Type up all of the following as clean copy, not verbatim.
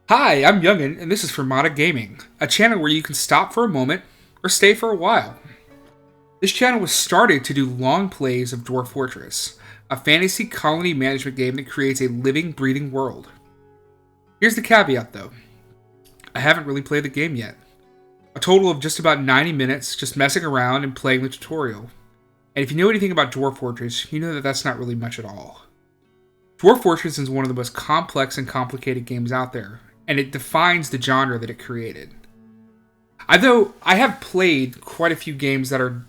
Hi, I'm Youngin, and this is Fermata Gaming, a channel where you can stop for a moment or stay for a while. This channel was started to do long plays of Dwarf Fortress, a fantasy colony management game that creates a living, breathing world. Here's the caveat though, I haven't really played the game yet. A total of just about 90 minutes just messing around and playing the tutorial. And if you know anything about Dwarf Fortress, you know that that's not really much at all. Dwarf Fortress is one of the most complex and complicated games out there, and it defines the genre that it created. Although I have played quite a few games that are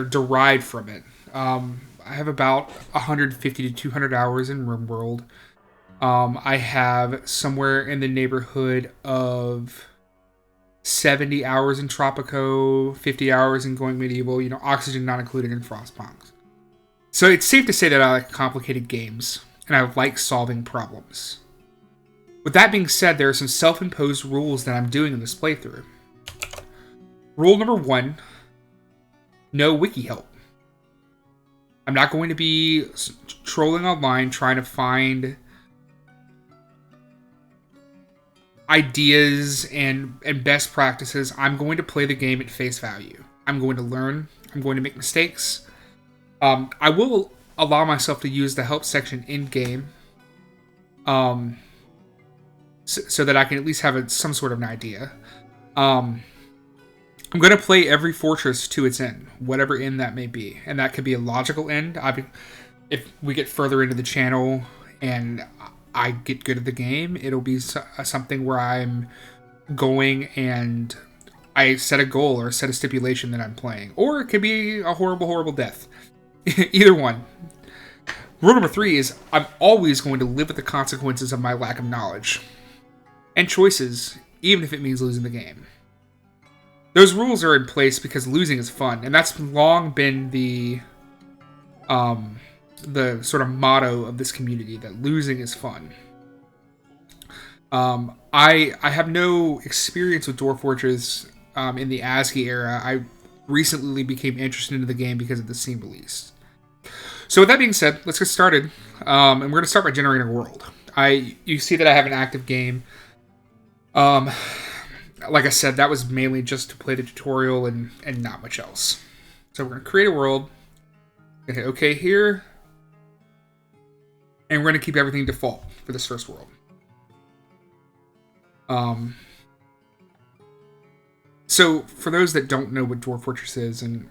derived from it. I have about 150 to 200 hours in RimWorld. I have somewhere in the neighborhood of 70 hours in Tropico, 50 hours in Going Medieval, Oxygen not included in Frostpunks. So it's safe to say that I like complicated games, and I like solving problems. With that being said, there are some self-imposed rules that I'm doing in this playthrough. Rule number 1, no wiki help. I'm not going to be trolling online trying to find ideas and best practices. I'm going to play the game at face value. I'm going to learn. I'm going to make mistakes. I will allow myself to use the help section in-game so that I can at least have some sort of an idea. I'm going to play every fortress to its end, whatever end that may be. And that could be a logical end. If we get further into the channel and I get good at the game, it'll be something where I'm going and I set a goal or set a stipulation that I'm playing. Or it could be a horrible, horrible death. Either one. Rule number 3 is I'm always going to live with the consequences of my lack of knowledge and choices, even if it means losing the game. Those rules are in place because losing is fun, and that's long been the sort of motto of this community, that losing is fun. I have no experience with Dwarf Fortress in the ASCII era. I recently became interested in the game because of the Steam release. So with that being said, let's get started. And we're going to start by generating a world. You see that I have an active game. Like I said, that was mainly just to play the tutorial and not much else. So we're going to create a world. We're going to hit OK here. And we're going to keep everything default for this first world. So for those that don't know what Dwarf Fortress is, and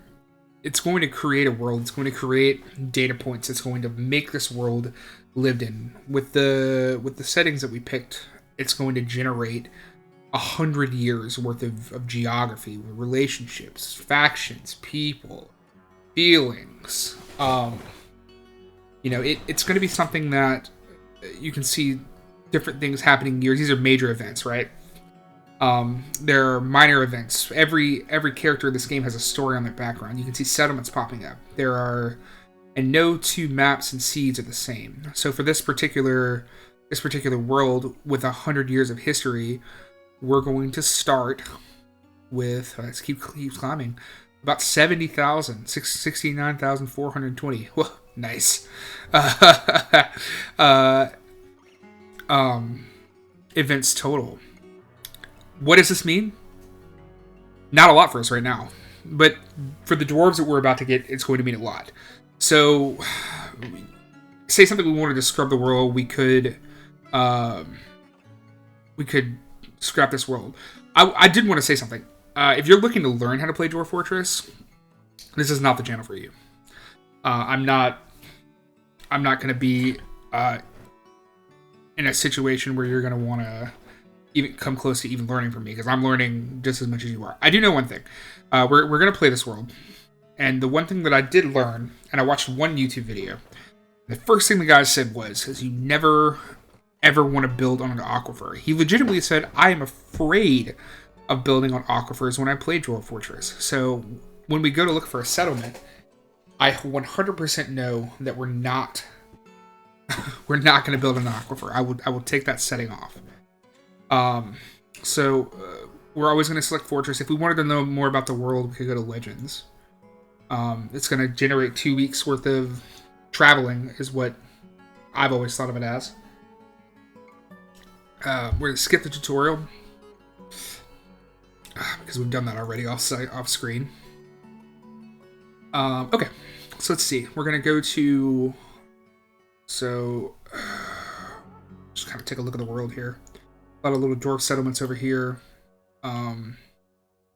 it's going to create a world, it's going to create data points, it's going to make this world lived in. With the settings that we picked, it's going to generate 100 years worth of geography, relationships, factions, people, feelings. It's going to be something that you can see different things happening in years. These are major events, right? There are minor events. Every character in this game has a story on their background. You can see settlements popping up. And no two maps and seeds are the same. So for this particular world with 100 years of history, we're going to start with, let's keep climbing, about 70,000, 69,420. Whoa, nice. Events total. What does this mean? Not a lot for us right now. But for the dwarves that we're about to get, it's going to mean a lot. So, say something we wanted to scrub the world, we could scrap this world. I did want to say something. If you're looking to learn how to play Dwarf Fortress, this is not the channel for you. I'm not going to be in a situation where you're going to want to even come close to even learning from me, because I'm learning just as much as you are. I do know one thing. We're going to play this world. And the one thing that I did learn, and I watched one YouTube video, the first thing the guy said was you never, ever want to build on an aquifer. He legitimately said, I am afraid of building on aquifers when I play Dwarf Fortress. So when we go to look for a settlement, I 100% know that we're not going to build an aquifer. I will take that setting off. We're always going to select Fortress. If we wanted to know more about the world, we could go to Legends. It's going to generate 2 weeks worth of traveling, is what I've always thought of it as. We're gonna skip the tutorial because we've done that already off screen. Okay, so let's see. We're gonna go to just kind of take a look at the world here. A lot of little dwarf settlements over here.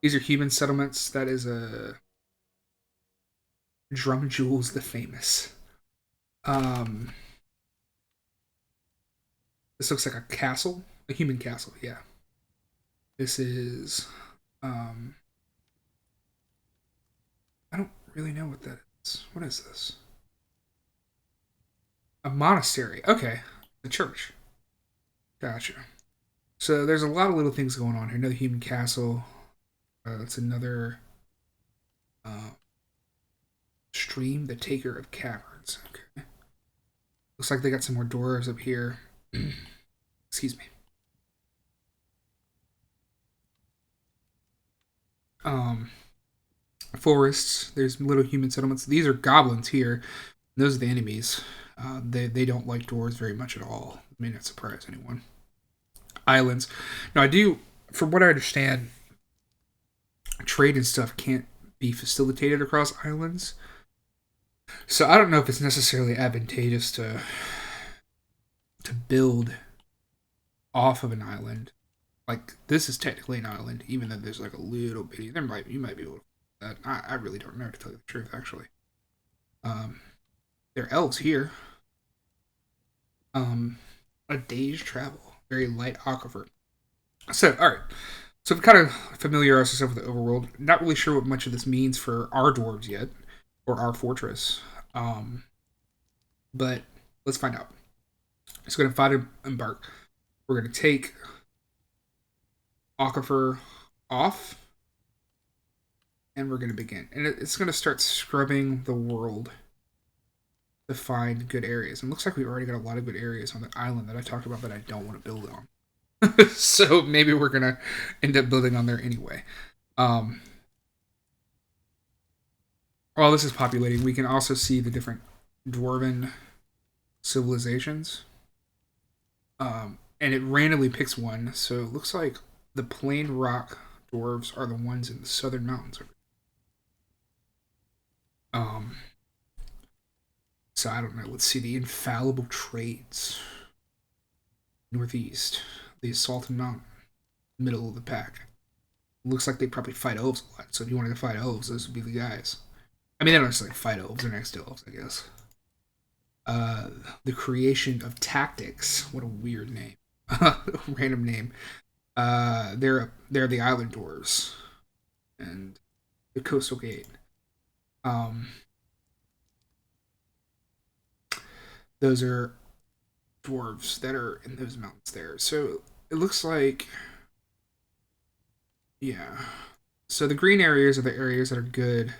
These are human settlements. That is a Drum Jules the Famous. This looks like a castle, a human castle. Yeah. This is I don't really know what that is. What is this? A monastery. Okay. The church. Gotcha. So there's a lot of little things going on here. Another human castle. It's another stream, the taker of caverns. Okay. Looks like they got some more dwarves up here. Excuse me. Forests. There's little human settlements. These are goblins here. Those are the enemies. They don't like dwarves very much at all. May not surprise anyone. Islands. Now I do, from what I understand, trade and stuff can't be facilitated across islands. So I don't know if it's necessarily advantageous to build off of an island. Like this is technically an island, even though there's like a little bitty. You might be able to. That I really don't know, to tell you the truth. Actually, there are elves here. A day's travel, very light aquifer. So all right. So we've kind of familiarized ourselves with the overworld. Not really sure what much of this means for our dwarves yet, or our fortress. But let's find out. It's going to find embark. We're going to take aquifer off, and we're going to begin. And it's going to start scrubbing the world to find good areas. And it looks like we've already got a lot of good areas on the island that I talked about that I don't want to build on. So maybe we're going to end up building on there anyway. While this is populating, we can also see the different dwarven civilizations. And it randomly picks one. So it looks like the plain rock dwarves are the ones in the southern mountains. So I don't know. Let's see the infallible trades. Northeast, the Assaulted Mountain, middle of the pack. Looks like they probably fight elves a lot. So if you wanted to fight elves, those would be the guys. I mean, they don't necessarily fight elves; they're next to elves, I guess. The creation of tactics. What a weird name. Random name. They're the island dwarves, and the coastal gate. Those are dwarves that are in those mountains there. So it looks like, yeah. So the green areas are the areas that are good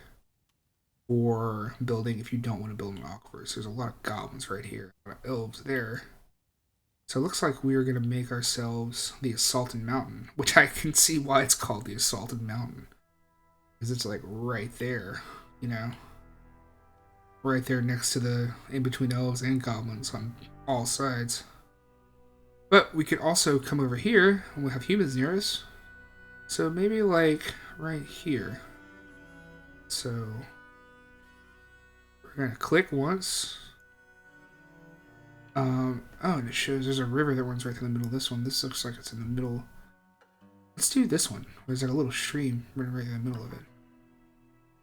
for building if you don't want to build an aquifer. So there's a lot of goblins right here, a lot of elves there. So it looks like we are going to make ourselves the Assaulted Mountain, which I can see why it's called the Assaulted Mountain. Because it's like right there, you know? Right there next to the, in between elves and goblins on all sides. But we could also come over here, and we'll have humans near us. So maybe like right here. So we're going to click once. Oh, and it shows there's a river that runs right through the middle of this one. This looks like it's in the middle. Let's do this one. There's like a little stream running right in the middle of it.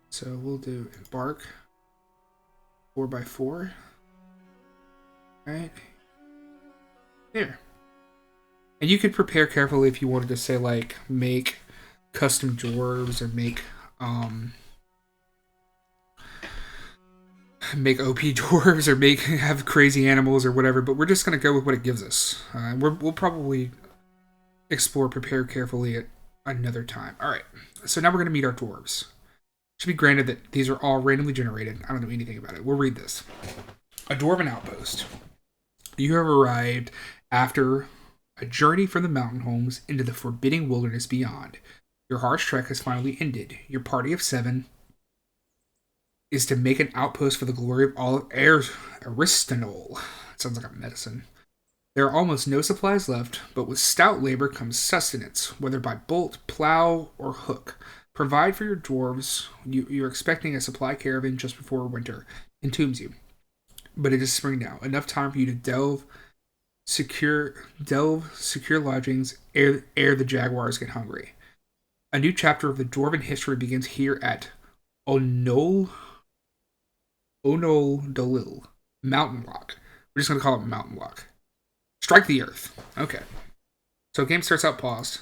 So we'll do embark 4x4. Right there. And you could prepare carefully if you wanted to say like make custom dwarves or make OP dwarves or have crazy animals or whatever, but we're just gonna go with what it gives us. We'll probably explore prepare carefully at another time. All right, so now we're gonna meet our dwarves. Should be granted that these are all randomly generated. I don't know anything about it. We'll read this. A dwarven outpost. You have arrived after a journey from the mountain homes into the forbidding wilderness beyond. Your harsh trek has finally ended. Your party of 7 is to make an outpost for the glory of all Aristanol. It sounds like a medicine. There are almost no supplies left, but with stout labor comes sustenance, whether by bolt, plow, or hook. Provide for your dwarves. You're expecting a supply caravan just before winter entombs you, but it is spring now. Enough time for you to secure lodgings, ere the jaguars get hungry. A new chapter of the dwarven history begins here at Onol Onoldolil, Mountainlock. We're just gonna call it Mountainlock. Strike the earth. Okay. So game starts out paused.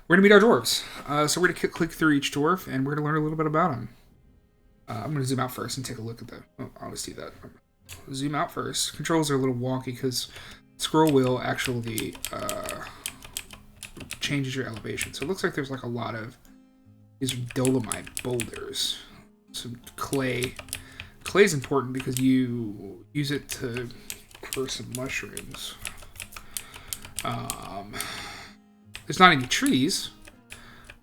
We're gonna meet our dwarves. So we're gonna click through each dwarf, and we're gonna learn a little bit about them. I'm gonna zoom out first and take a look at them. Oh, I'll just do that. Zoom out first. Controls are a little wonky because scroll wheel actually changes your elevation. So it looks like there's like a lot of these dolomite boulders, some clay. Clay is important because you use it to grow some mushrooms. There's not any trees,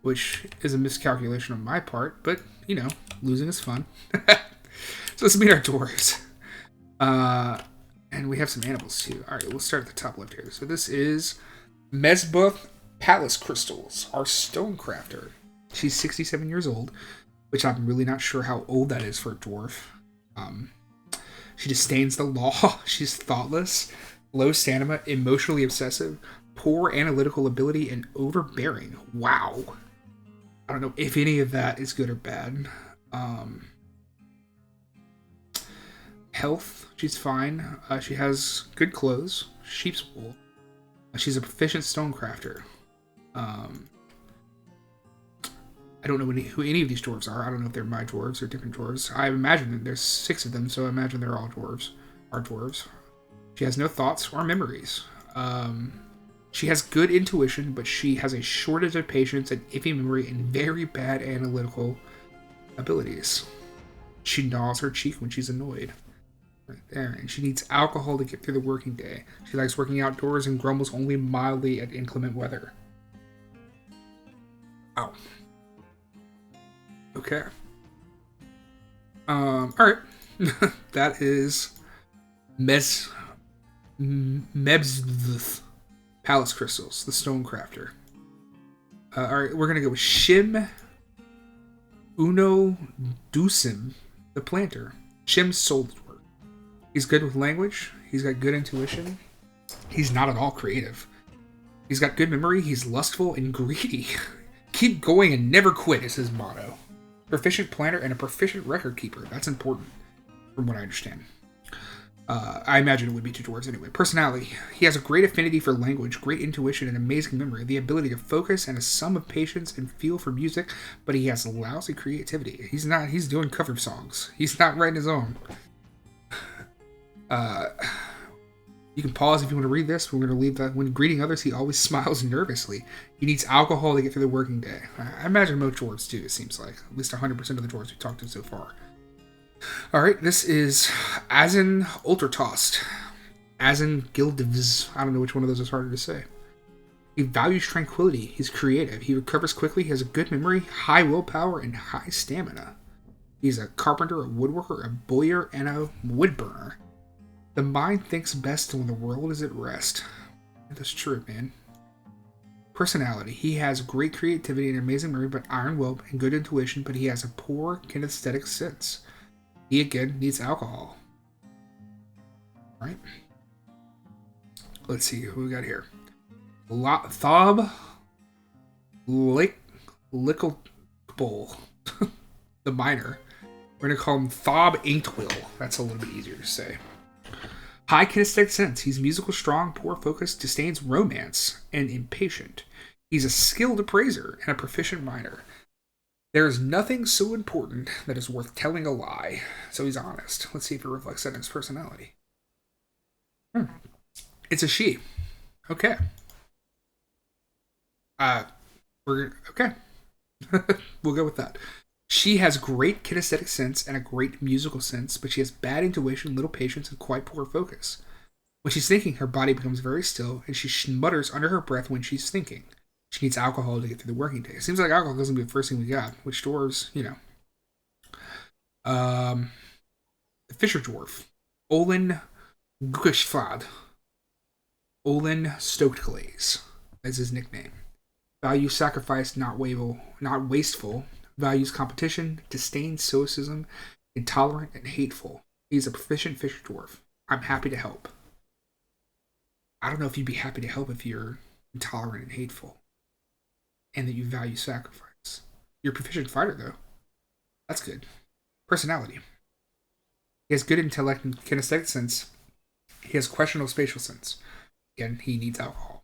which is a miscalculation on my part, but you know, losing is fun. So let's meet our dwarves. And we have some animals too. All right, we'll start at the top left here. So this is Mesbuth Palace Crystals, our stonecrafter. She's 67 years old, which I'm really not sure how old that is for a dwarf. She disdains the law. She's thoughtless, low stamina, emotionally obsessive, poor analytical ability, and overbearing. Wow. I don't know if any of that is good or bad. Health, she's fine. She has good clothes, sheep's wool. She's a proficient stonecrafter. I don't know who any of these dwarves are. I don't know if they're my dwarves or different dwarves. I imagine that there's 6 of them, so I imagine they're all dwarves. Our dwarves. She has no thoughts or memories. She has good intuition, but she has a shortage of patience and iffy memory and very bad analytical abilities. She gnaws her cheek when she's annoyed. Right there. And she needs alcohol to get through the working day. She likes working outdoors and grumbles only mildly at inclement weather. Ow. Okay. Alright. That is Mebsth Palace Crystals, the Stonecrafter. Alright, we're gonna go with Shim Uno Dusim, the Planter. Shim's soul work. He's good with language. He's got good intuition. He's not at all creative. He's got good memory. He's lustful and greedy. Keep going and never quit is his motto. Proficient planner and a proficient record keeper. That's important, from what I understand. I imagine it would be to dwarves anyway. Personality. He has a great affinity for language, great intuition, and amazing memory, the ability to focus, and a sum of patience and feel for music, but he has lousy creativity. He's doing cover songs. He's not writing his own. You can pause if you want to read this. We're going to leave that. When greeting others, he always smiles nervously. He needs alcohol to get through the working day. I imagine most dwarves do, it seems like. At least 100% of the dwarves we've talked to so far. Alright, this is Azen Ultertost. Azen Gildivs. I don't know which one of those is harder to say. He values tranquility. He's creative. He recovers quickly. He has a good memory, high willpower, and high stamina. He's a carpenter, a woodworker, a bowyer, and a woodburner. The mind thinks best when the world is at rest. That's true, man. Personality. He has great creativity and amazing memory, but iron will and good intuition, but he has a poor kinesthetic sense. He, again, needs alcohol. Right? Let's see who we got here. Thob Licklebull, the miner. We're going to call him Thob Inktwill. That's a little bit easier to say. High kinesthetic sense. He's musical, strong, poor focus, disdains romance, and impatient. He's a skilled appraiser and a proficient miner. There is nothing so important that is worth telling a lie. So he's honest. Let's see if it reflects that in his personality. It's a she. Okay. Okay. We'll go with that. She has great kinesthetic sense and a great musical sense, but she has bad intuition, little patience, and quite poor focus. When she's thinking, her body becomes very still, and she mutters under her breath when she's thinking. She needs alcohol to get through the working day. It seems like alcohol doesn't be the first thing we got, which dwarves, you know. The Fisher Dwarf. Olin Gukeshfad. Olin Stoked Glaze as his nickname. Values sacrifice, not wasteful. Values competition, disdain stoicism, intolerant and hateful. He's a proficient fisher dwarf. I'm happy to help. I don't know if you'd be happy to help if you're intolerant and hateful, and that you value sacrifice. You're a proficient fighter, though. That's good. Personality. He has good intellect and kinesthetic sense. He has questionable spatial sense. Again, he needs alcohol.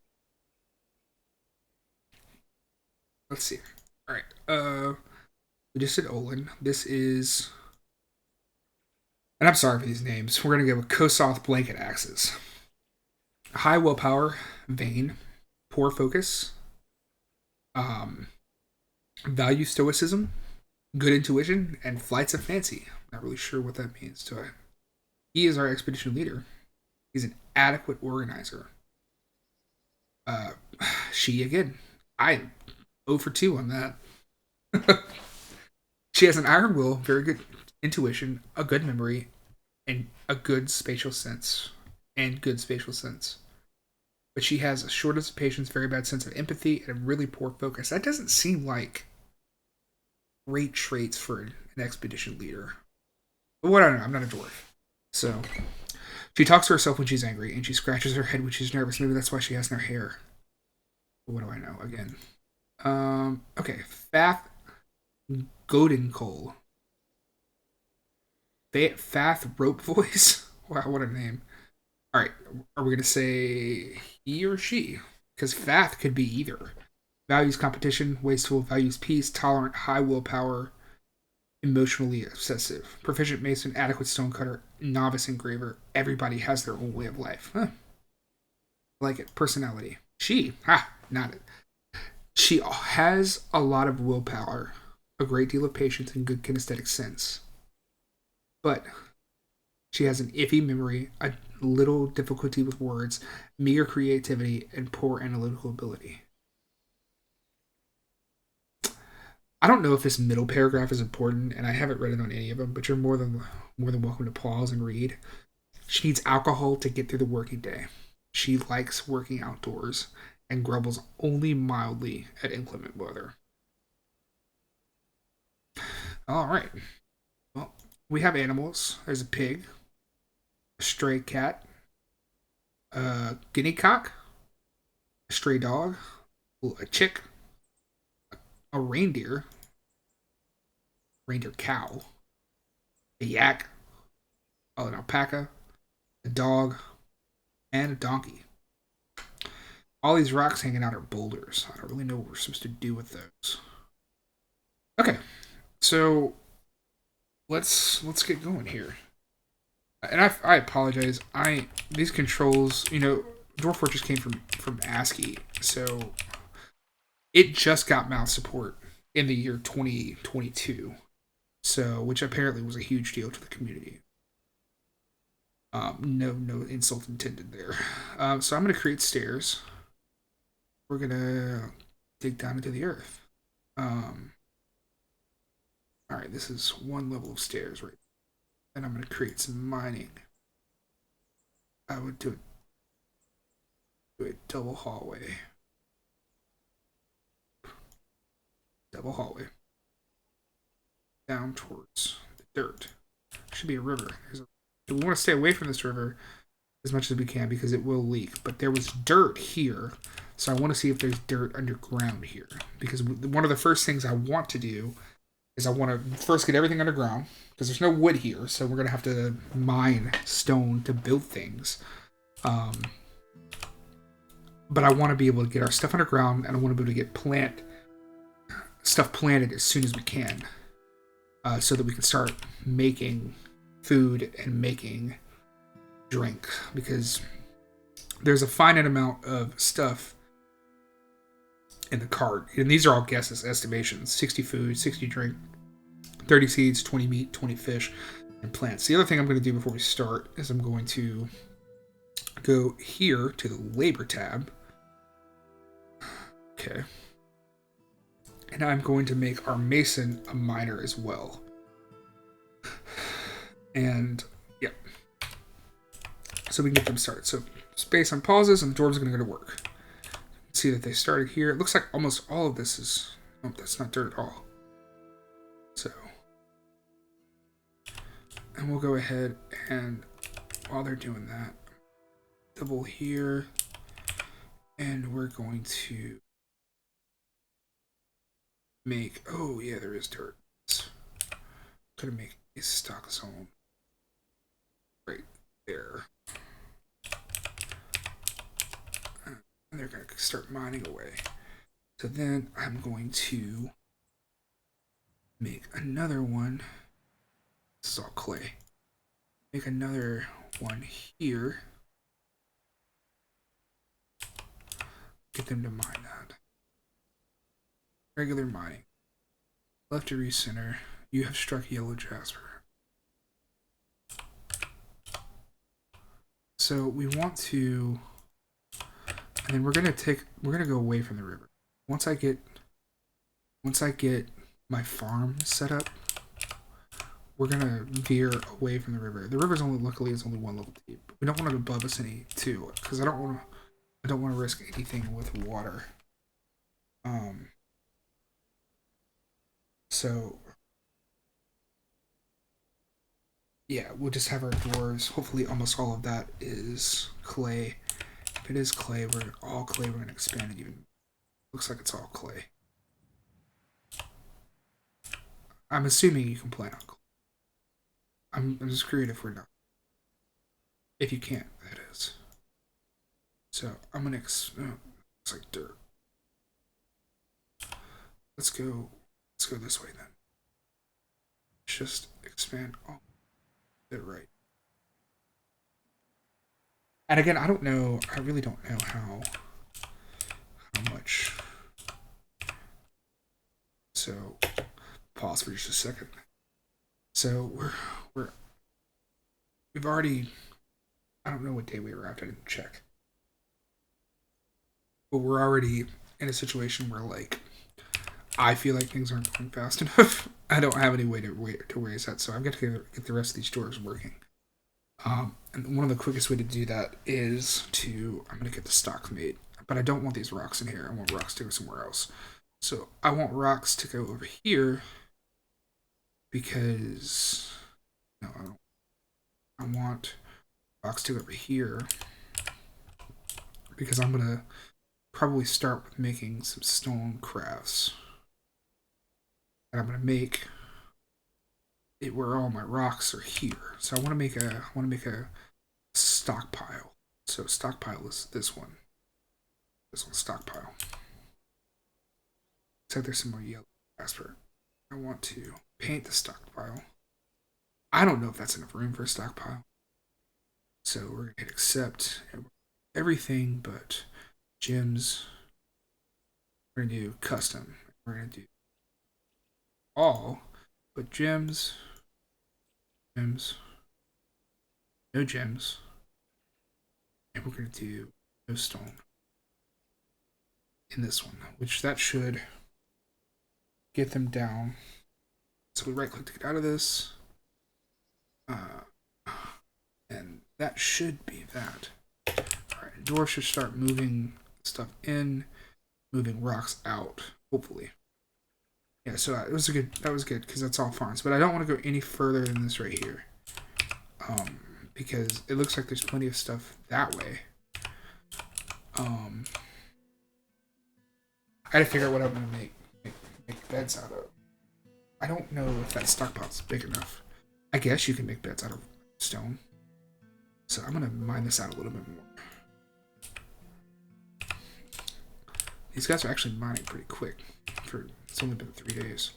Let's see. All right. We just did Olin. This is, and I'm sorry for these names. We're gonna go with Kosoth Blanket Axes. High willpower, vain, poor focus, value stoicism, good intuition, and flights of fancy. Not really sure what that means to it. He is our expedition leader. He's an adequate organizer. She again. I 0 for 2 on that. She has an iron will, very good intuition, a good memory, and a good spatial sense. But she has a shortness of patience, very bad sense of empathy, and a really poor focus. That doesn't seem like great traits for an expedition leader. But what I don't know, I'm not a dwarf. So, she talks to herself when she's angry, and she scratches her head when she's nervous. Maybe that's why she has no hair. But what do I know? Again. Okay. Fath Godencoal. Fath Rope Voice. Wow, what a name. Alright, are we going to say he or she? Because Fath could be either. Values competition, wasteful, values peace, tolerant, high willpower, emotionally obsessive. Proficient mason, adequate stonecutter, novice engraver. Everybody has their own way of life. Huh. I like it. Personality. She. Not it. She has a lot of willpower, a great deal of patience, and good kinesthetic sense. But she has an iffy memory, a little difficulty with words, meager creativity, and poor analytical ability. I don't know if this middle paragraph is important, and I haven't read it on any of them, but you're more than welcome to pause and read. She needs alcohol to get through the working day. She likes working outdoors and grumbles only mildly at inclement weather. All right. Well, we have animals. There's a pig, a stray cat, a guinea cock, a stray dog, a chick, a reindeer cow, a yak, an alpaca, a dog, and a donkey. All these rocks hanging out are boulders. I don't really know what we're supposed to do with those. Okay, so let's get going here. And I apologize. These controls, Dwarf Fortress came from ASCII, so it just got mouse support in the year 2022. So, which apparently was a huge deal to the community. No insult intended there. So I'm gonna create stairs. We're gonna dig down into the earth. Alright, this is one level of stairs right. And I'm gonna create some mining. I would do a double hallway. Down towards the dirt. Should be a river. We want to stay away from this river as much as we can because it will leak. But there was dirt here, so I want to see if there's dirt underground here. Because one of the first things I want to do is I want to first get everything underground because there's no wood here, so we're going to have to mine stone to build things. But I want to be able to get our stuff underground, and I want to be able to get stuff planted as soon as we can. So that we can start making food and making drink, because there's a finite amount of stuff in the cart, and these are all guesses, estimations. 60 food, 60 drink, 30 seeds, 20 meat, 20 fish, and plants. The other thing I'm going to do before we start is I'm going to go here to the labor tab. Okay. And I'm going to make our mason a miner as well. And, yeah. So we can get them started. So space on pauses, and the dwarves are going to go to work. See that they started here. It looks like almost all of this is... Oh, that's not dirt at all. So... And we'll go ahead and, while they're doing that, double here. And we're going to make... Oh, yeah, there is dirt. Gonna make a stock zone right there. And they're going to start mining away. So then I'm going to make another one. This is all clay. Make another one here. Get them to mine that. Regular mining. Left to recenter. You have struck yellow jasper. So we want to... And then we're gonna go away from the river. Once I get my farm set up, we're gonna veer away from the river. The river's luckily is only 1 level deep. But we don't want it above us any too, because I don't want to risk anything with water. So yeah, we'll just have our doors. Hopefully, almost all of that is clay. If it is clay, we're all clay. We're gonna expand it even. Looks like it's all clay. I'm assuming you can play on clay. I'm just curious if we're not. If you can't, that is. So I'm gonna. Looks like dirt. Let's go this way then. Just expand all of it right. And again, I don't know. I really don't know how much. So pause for just a second. So we've already. I don't know what day we were at. I didn't check. But we're already in a situation where, like, I feel like things aren't going fast enough. I don't have any way to raise that, so I've got to get the rest of these doors working. And one of the quickest way to do that is I'm going to get the stocks made. But I don't want these rocks in here. I want rocks to go somewhere else. So I want rocks to go over here because... No, I don't. I want rocks to go over here because I'm going to probably start with making some stone crafts. And I'm going to make it where all my rocks are here. So I want to make a stockpile. So stockpile is this one. This one's stockpile. Looks like there's some more yellow jasper. I want to paint the stockpile. I don't know if that's enough room for a stockpile. So we're going to hit accept everything but gems. We're going to do custom. We're going to do all but gems, no gems, and we're going to do no stone in this one, which that should get them down. So we right click to get out of this, and that should be that. Alright, door should start moving stuff in, moving rocks out, hopefully. Yeah, so that was good because that's all farms. But I don't want to go any further than this right here. Because it looks like there's plenty of stuff that way. I gotta figure out what I'm gonna make beds out of. I don't know if that stockpile's big enough. I guess you can make beds out of stone. So I'm gonna mine this out a little bit more. These guys are actually mining pretty quick. It's only been 3 days.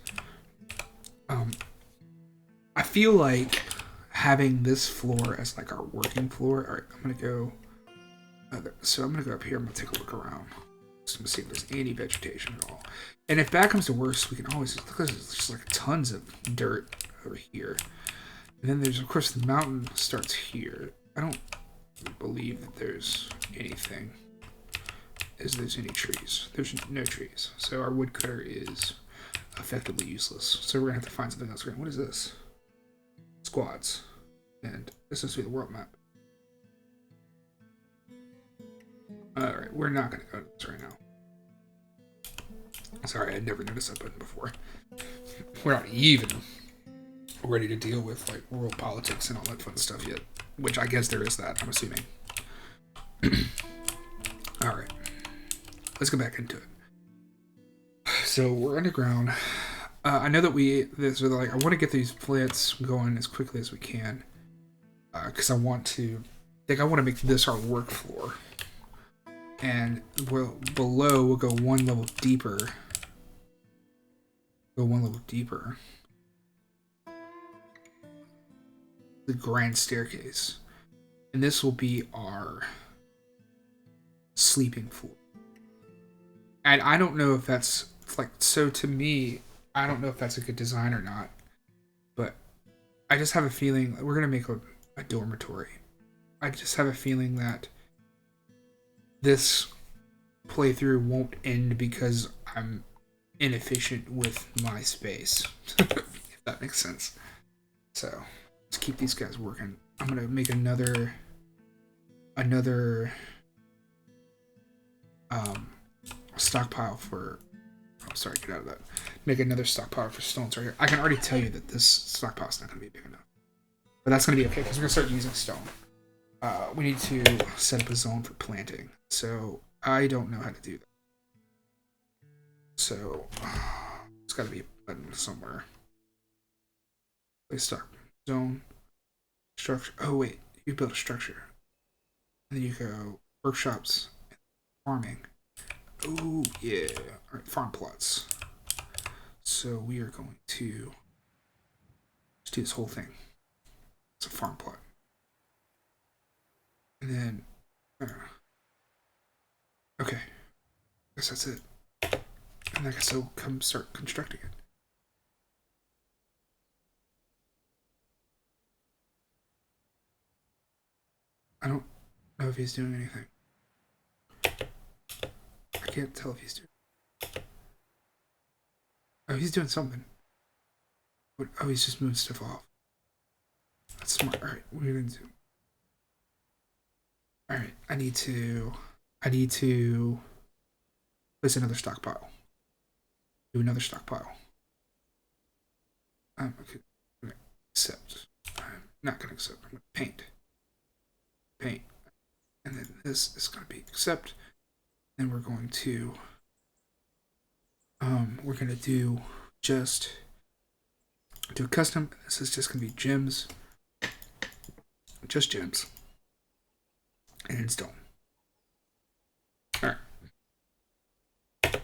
I feel like having this floor as like our working floor. All right, I'm gonna go. So I'm gonna go up here. I'm gonna take a look around. Just gonna see if there's any vegetation at all. And if bad comes to worse, we can always because there's just like tons of dirt over here. And then there's of course the mountain starts here. I don't believe that there's anything. There's any trees? There's no trees. So our woodcutter is effectively useless. So we're gonna have to find something else. What is this? Squads. And this is the world map. Alright, we're not going to go to this right now. Sorry, I'd never noticed that button before. We're not even ready to deal with like world politics and all that fun stuff yet. Which I guess there is that, I'm assuming. Alright. Let's go back into it. So we're underground. I know that I want to get these plants going as quickly as we can. Because I want to make this our work floor. And below we'll go one level deeper. The grand staircase. And this will be our sleeping floor. And I don't know if that's to me, I don't know if that's a good design or not. But I just have a feeling we're going to make a dormitory. I just have a feeling that this playthrough won't end because I'm inefficient with my space. If that makes sense. So, let's keep these guys working. I'm going to make another stockpile for... Oh, sorry, get out of that. Make another stockpile for stones right here. I can already tell you that this stockpile is not going to be big enough. But that's going to be okay, because we're going to start using stone. We need to set up a zone for planting. So, I don't know how to do that. So, it's got to be a button somewhere. Place stock. Zone. Structure. Oh, wait. You build a structure. And then you go workshops. Farming. Oh, yeah. Alright, farm plots. So we are going to just do this whole thing. It's a farm plot. And then, okay. I guess that's it. And I guess I'll come start constructing it. I don't know if he's doing anything. I can't tell if he's doing... Oh, he's doing something. Oh, he's just moving stuff off. That's smart. Alright, what are we going to do? Alright, I need to place another stockpile. Do another stockpile. Okay. I'm going to accept. I'm not going to accept. I'm going to paint. Paint. And then this is going to be accept. Then we're going to do just do a custom. This is just going to be gems. Just gems. And it's done. Alright. The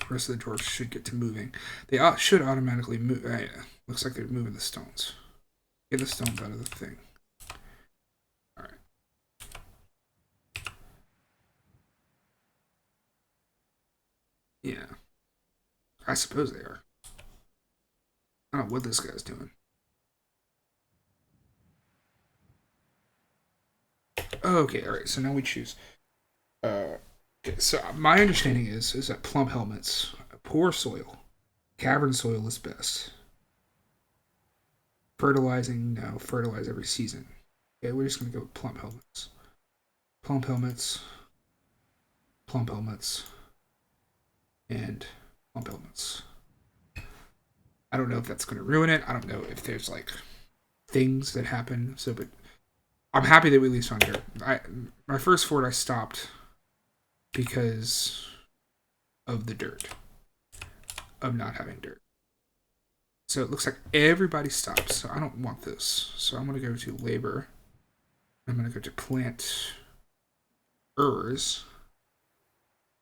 rest of the dwarves should get to moving. They should automatically move. Looks like they're moving the stones. Get the stones out of the thing. Alright. Yeah. I suppose they are. I don't know what this guy's doing. Okay, alright, so now we choose. Okay, so my understanding is that plump helmets, poor soil, cavern soil is best. Fertilizing, no, fertilize every season. Okay, we're just gonna go with plump helmets. Plump helmets, plump helmets, and plump helmets. I don't know if that's gonna ruin it. I don't know if there's like things that happen. So, but I'm happy that we at least found dirt. My first fort I stopped because of the dirt, of not having dirt. So it looks like everybody stops. So I don't want this. So I'm going to go to labor. I'm going to go to plant ers.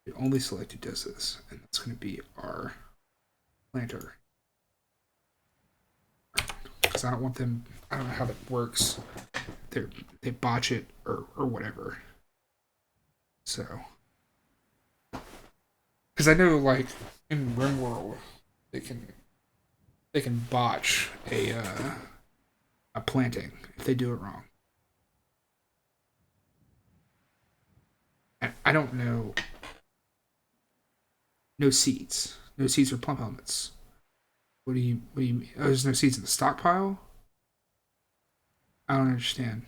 The only select who does this. And that's going to be our planter. Because I don't want them, I don't know how that works. They botch it or whatever. So. Because I know, like, in RimWorld, they can botch a planting if they do it wrong. And I don't know. No seeds. No seeds for plump helmets. What do you mean? Oh, there's no seeds in the stockpile? I don't understand.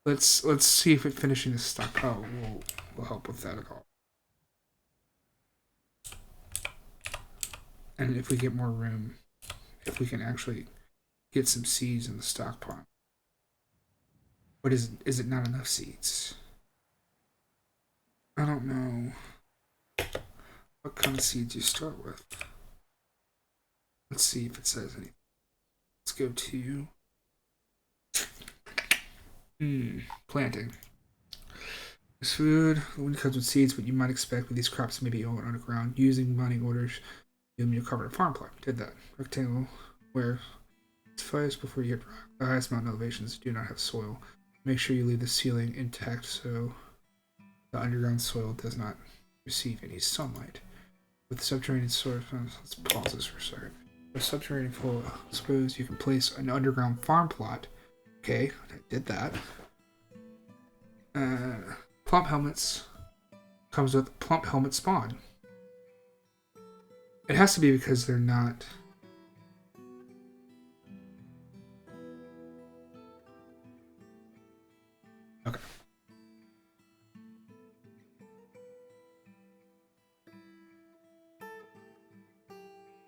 Let's see if it finishing the stock. Oh, will help with that at all. And if we get more room, if we can actually get some seeds in the stockpile. But is it not enough seeds? I don't know what kind of seeds you start with. Let's see if it says anything. Let's go to planting. This food only comes with seeds, what you might expect with these crops may be all underground. Using mining orders, you'll cover a farm plot. Did that. Rectangle where it's fires before you hit rock. The highest mountain elevations do not have soil. Make sure you leave the ceiling intact so the underground soil does not receive any sunlight. With subterranean soil, let's pause this for a second. With subterranean floor, suppose you can place an underground farm plot. Okay, I did that. Plump helmets comes with plump helmet spawn. It has to be because they're not. Okay.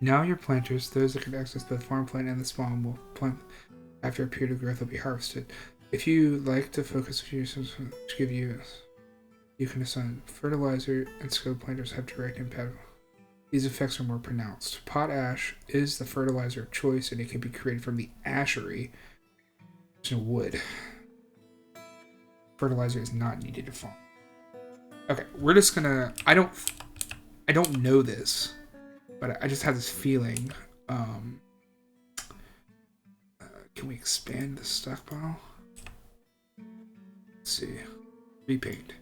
Now your planters, those that can access both farm plant and the spawn, will plant after a period of growth will be harvested. If you like to focus on uses which give you can assign fertilizer and skilled planters have direct impact. These effects are more pronounced. Pot ash is the fertilizer of choice and it can be created from the ashery, which is wood. Fertilizer is not needed to farm. Okay, we're just gonna I don't know this, but I just have this feeling. Can we expand the stockpile? Let's see. Repaint.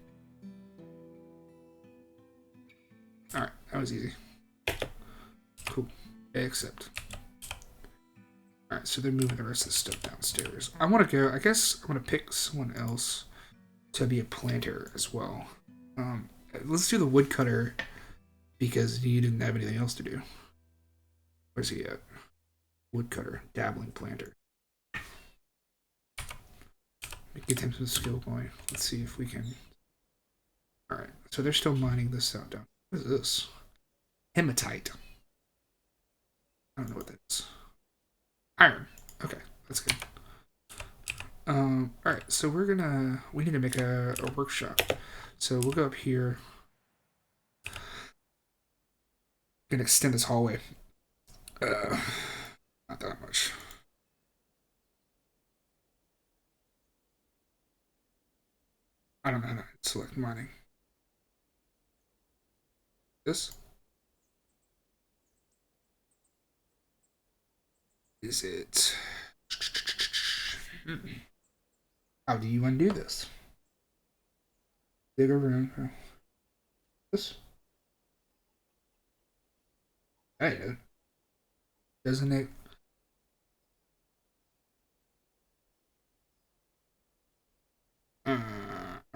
Alright, that was easy. Cool. Accept. Alright, so they're moving the rest of the stuff downstairs. I want to go, I guess I want to pick someone else to be a planter as well. Let's do the woodcutter because you didn't have anything else to do. Where's he at? Woodcutter, dabbling planter. Get him some skill point. Let's see if we can. Alright, so they're still mining this out down. What is this? Hematite. I don't know what that is. Iron. Okay, that's good. Alright, so we need to make a workshop. So we'll go up here and extend this hallway. Not that much. I don't know how to select mining. This? Is it? How do you undo this? Bigger room. This? Hey, doesn't it?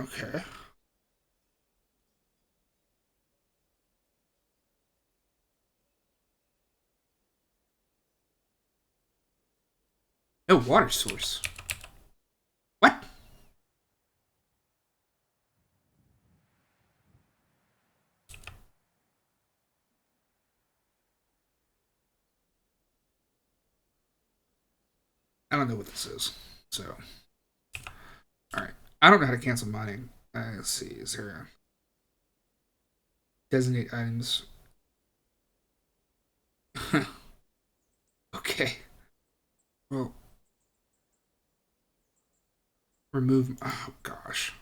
Okay. No water source. What? I don't know what this is. So, alright. I don't know how to cancel mining. Let's see. Is there a designate items? Okay. Well, remove. Oh, gosh.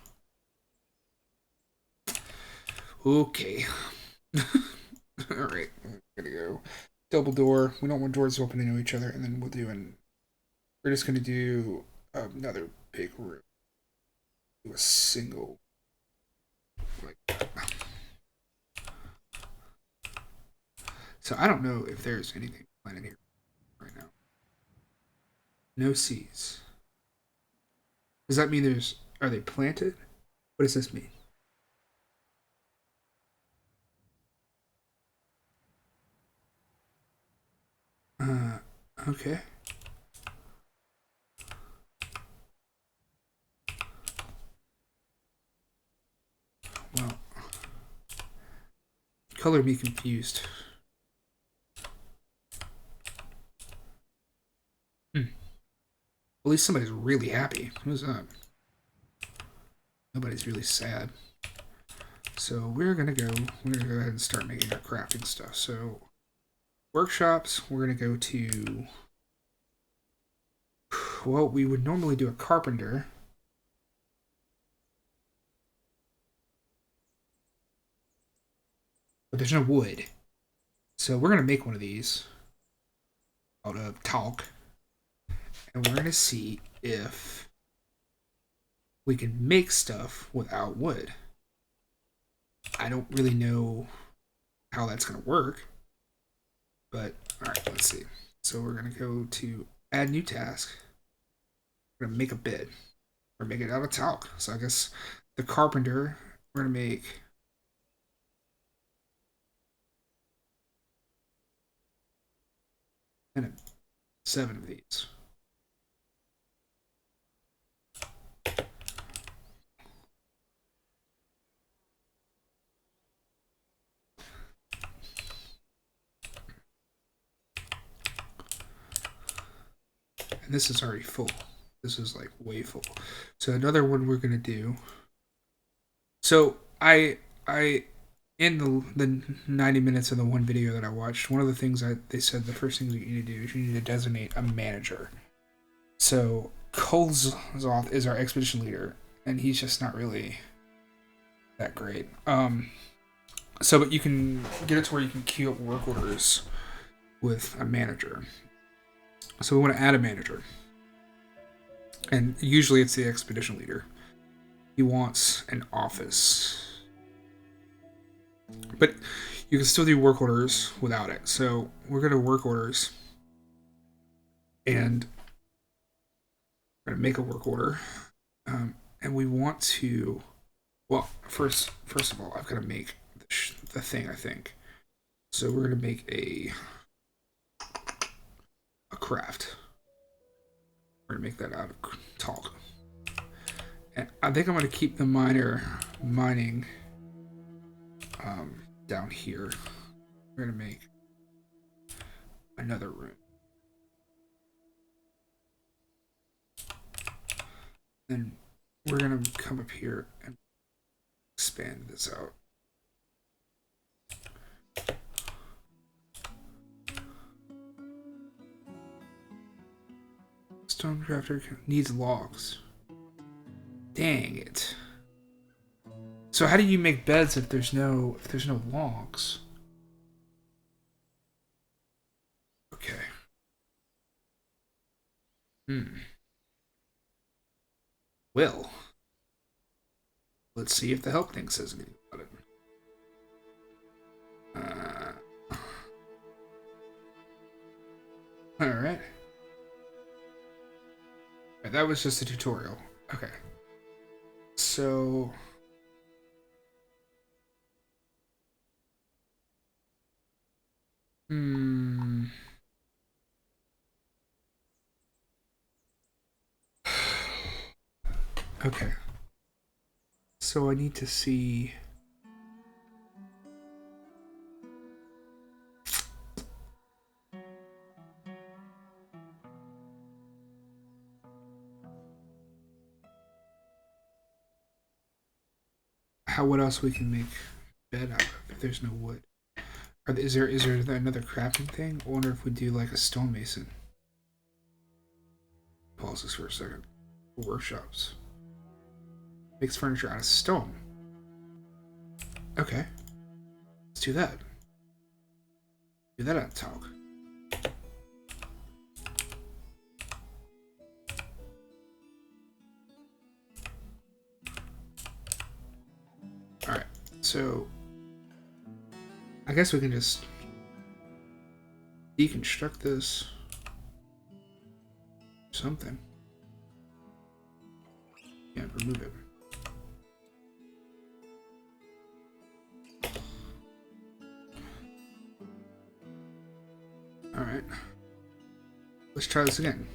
Okay. Alright. I'm gonna go double door. We don't want doors open into each other. And then we'll do an. We're just gonna do another big room. Do a single. Like that. So I don't know if there's anything planted here right now. No seeds. Does that mean there's? Are they planted? What does this mean? Uh, okay. color me confused. At least somebody's really happy. Who's that? Nobody's really sad. So we're gonna go ahead and start making our crafting stuff. So workshops, we're gonna go to, well, we would normally do a carpenter. But there's no wood. So we're gonna make one of these out of talc. And we're gonna see if we can make stuff without wood. I don't really know how that's going to work, but all right, let's see. So we're going to go to add new task. We're going to make a bed or make it out of talc. So I guess the carpenter, we're going to make and 7 of these. And this is already full. This is like way full. So another one we're gonna do. So I in the 90 minutes of the one video that I watched, one of the things they said the first thing that you need to do is you need to designate a manager. So Kolzoth is our expedition leader, and he's just not really that great. So but you can get it to where you can queue up work orders with a manager. So we want to add a manager. And usually it's the expedition leader. He wants an office. But you can still do work orders without it. So we're going to work orders. And we're going to make a work order. And we want to... Well, first of all, I've got to make the thing, I think. So we're going to make a craft. We're gonna make that out of talc. And I think I'm gonna keep the mining down here. We're gonna make another room. Then we're gonna come up here and expand this out. Stonecrafter needs logs. Dang it. So how do you make beds if there's no logs? Okay. Well, let's see if the help thing says anything about it. All right. That was just a tutorial. Okay. So... Okay. So I need to see... what else we can make bed out of if there's no wood. Is there another crafting thing? I wonder if we do like a stonemason. Pause this for a second. Workshops. Makes furniture out of stone. Okay. Let's do that. Do that out of talc. Alright, so I guess we can just deconstruct this. Something. Yeah, remove it. Alright. Let's try this again.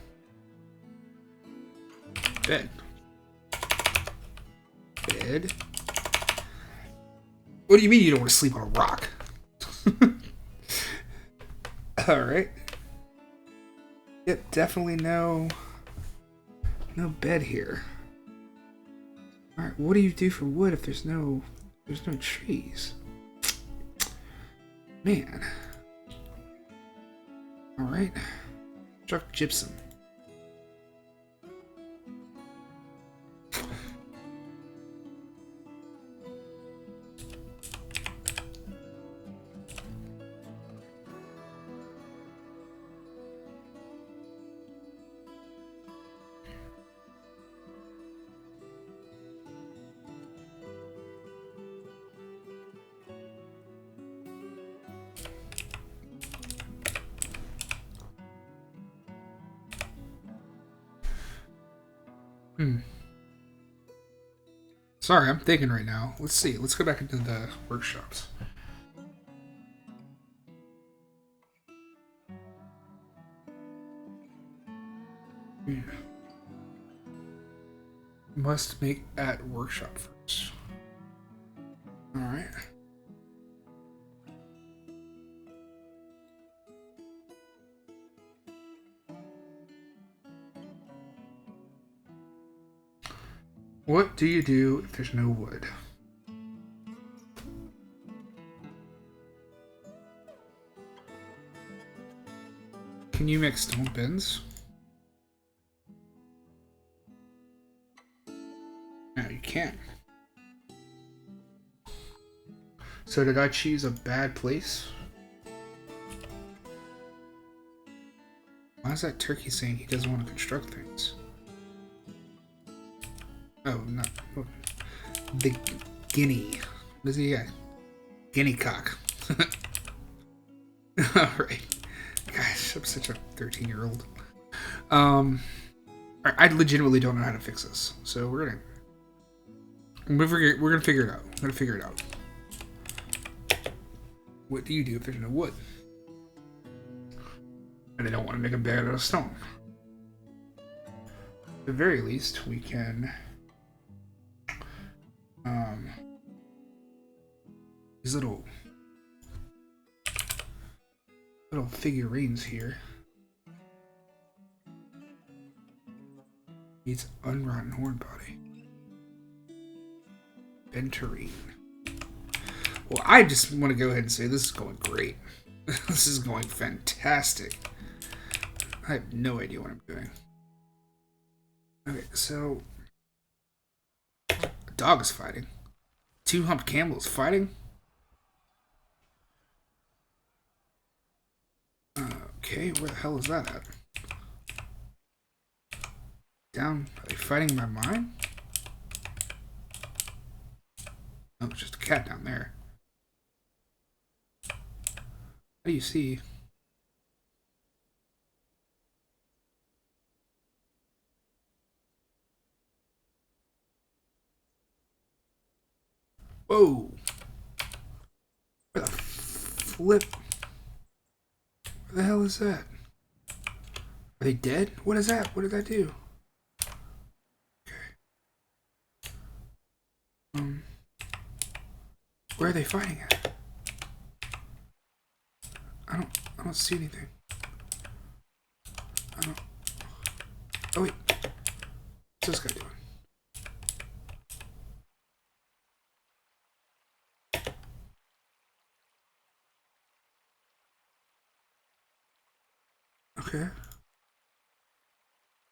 Bed. Bed. What do you mean you don't want to sleep on a rock? Alright. Yep, definitely no bed here. Alright, what do you do for wood if there's no trees? Man. Alright. Struck gypsum. Sorry, I'm thinking right now. Let's see. Let's go back into the workshops. Must make at workshop first. Alright. What do you do if there's no wood? Can you make stone bins? No, you can't. So did I choose a bad place? Why is that turkey saying he doesn't want to construct things? Oh, no. The guinea. What is he? Guinea cock. Alright. Gosh, I'm such a 13-year-old. I legitimately don't know how to fix this. So we're gonna figure it out. I'm gonna figure it out. What do you do if there's no wood? And I don't want to make a bed out of stone. At the very least, we can these little figurines here. Needs unrotten horn body. Venturine. Well, I just want to go ahead and say this is going great. This is going fantastic. I have no idea what I'm doing. Okay, so a dog is fighting. Two-humped camel is fighting. Okay, where the hell is that at? Down? Are they fighting in my mind? Oh, it's just a cat down there. How do you see? Whoa! Where the flip? What the hell is that? Are they dead? What is that? What did that do? Okay. Where are they fighting at? I don't see anything. Oh wait. What's this guy doing? Okay.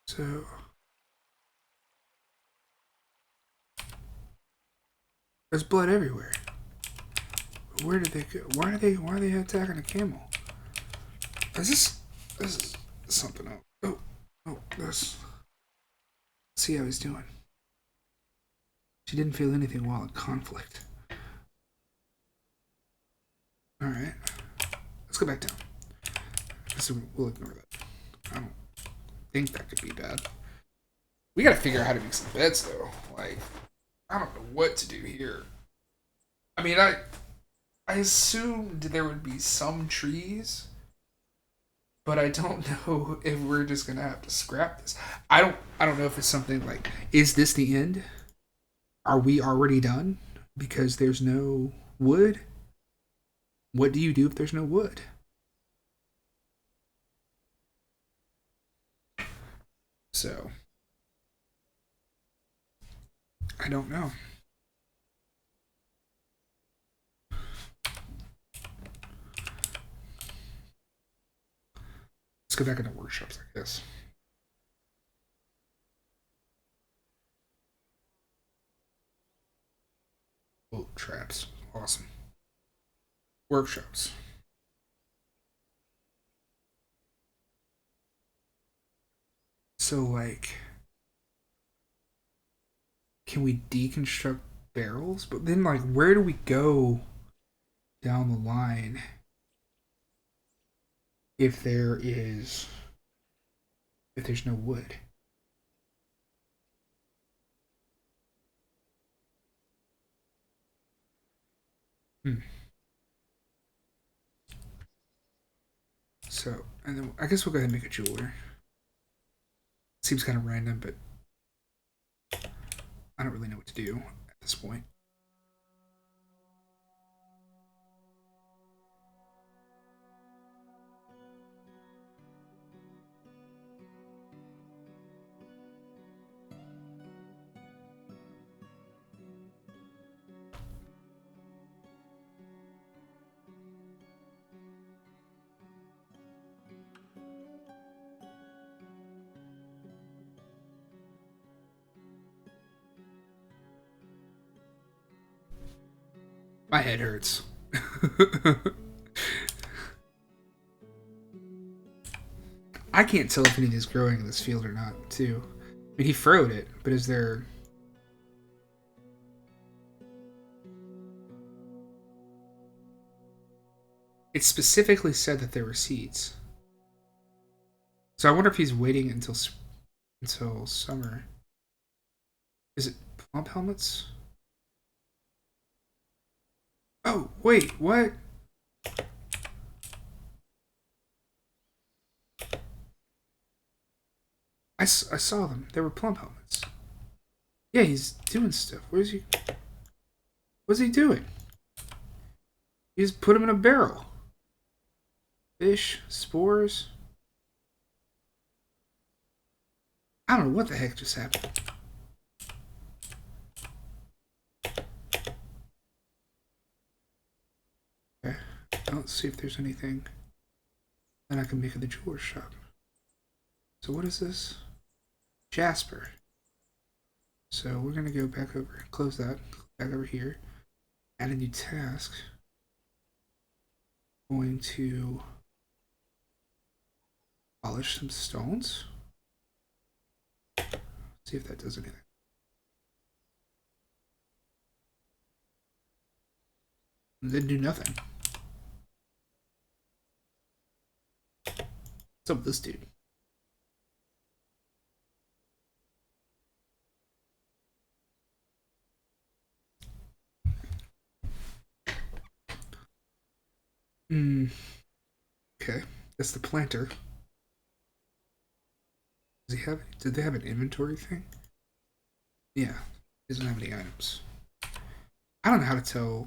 So there's blood everywhere. Where did they go? Why are they attacking a camel? Is this something else? Oh, let's see how he's doing. She didn't feel anything while in conflict. Alright. Let's go back down. So we'll ignore that. I don't think that could be bad. We gotta figure out how to make some beds though. Like, I don't know what to do here. I mean, I assumed there would be some trees, but I don't know if we're just gonna have to scrap this. I don't know if it's something like, is this the end? Are we already done because there's no wood? What do you do if there's no wood? So, I don't know. Let's go back into workshops, I guess. Oh, traps. Awesome. Workshops. So, like, can we deconstruct barrels? But then, like, where do we go down the line if there's no wood? Hmm. So, and then I guess we'll go ahead and make a jeweler. Seems kind of random, but I don't really know what to do at this point. My head hurts. I can't tell if anything is growing in this field or not, too. I mean, he furrowed it, but is there... It specifically said that there were seeds. So I wonder if he's waiting until summer. Is it plump helmets? Oh, wait, what? I saw them. They were plump helmets. Yeah, he's doing stuff. What's he doing? He just put them in a barrel. Fish, spores. I don't know what the heck just happened. Okay, let's see if there's anything that I can make at the jeweler shop. So what is this? Jasper. So we're gonna go back over, close that, back over here, add a new task. Going to polish some stones. See if that does anything. It didn't do nothing. What's up with this dude? Hmm. Okay. That's the planter. Does he have? Did they have an inventory thing? Yeah. He doesn't have any items. I don't know how to tell.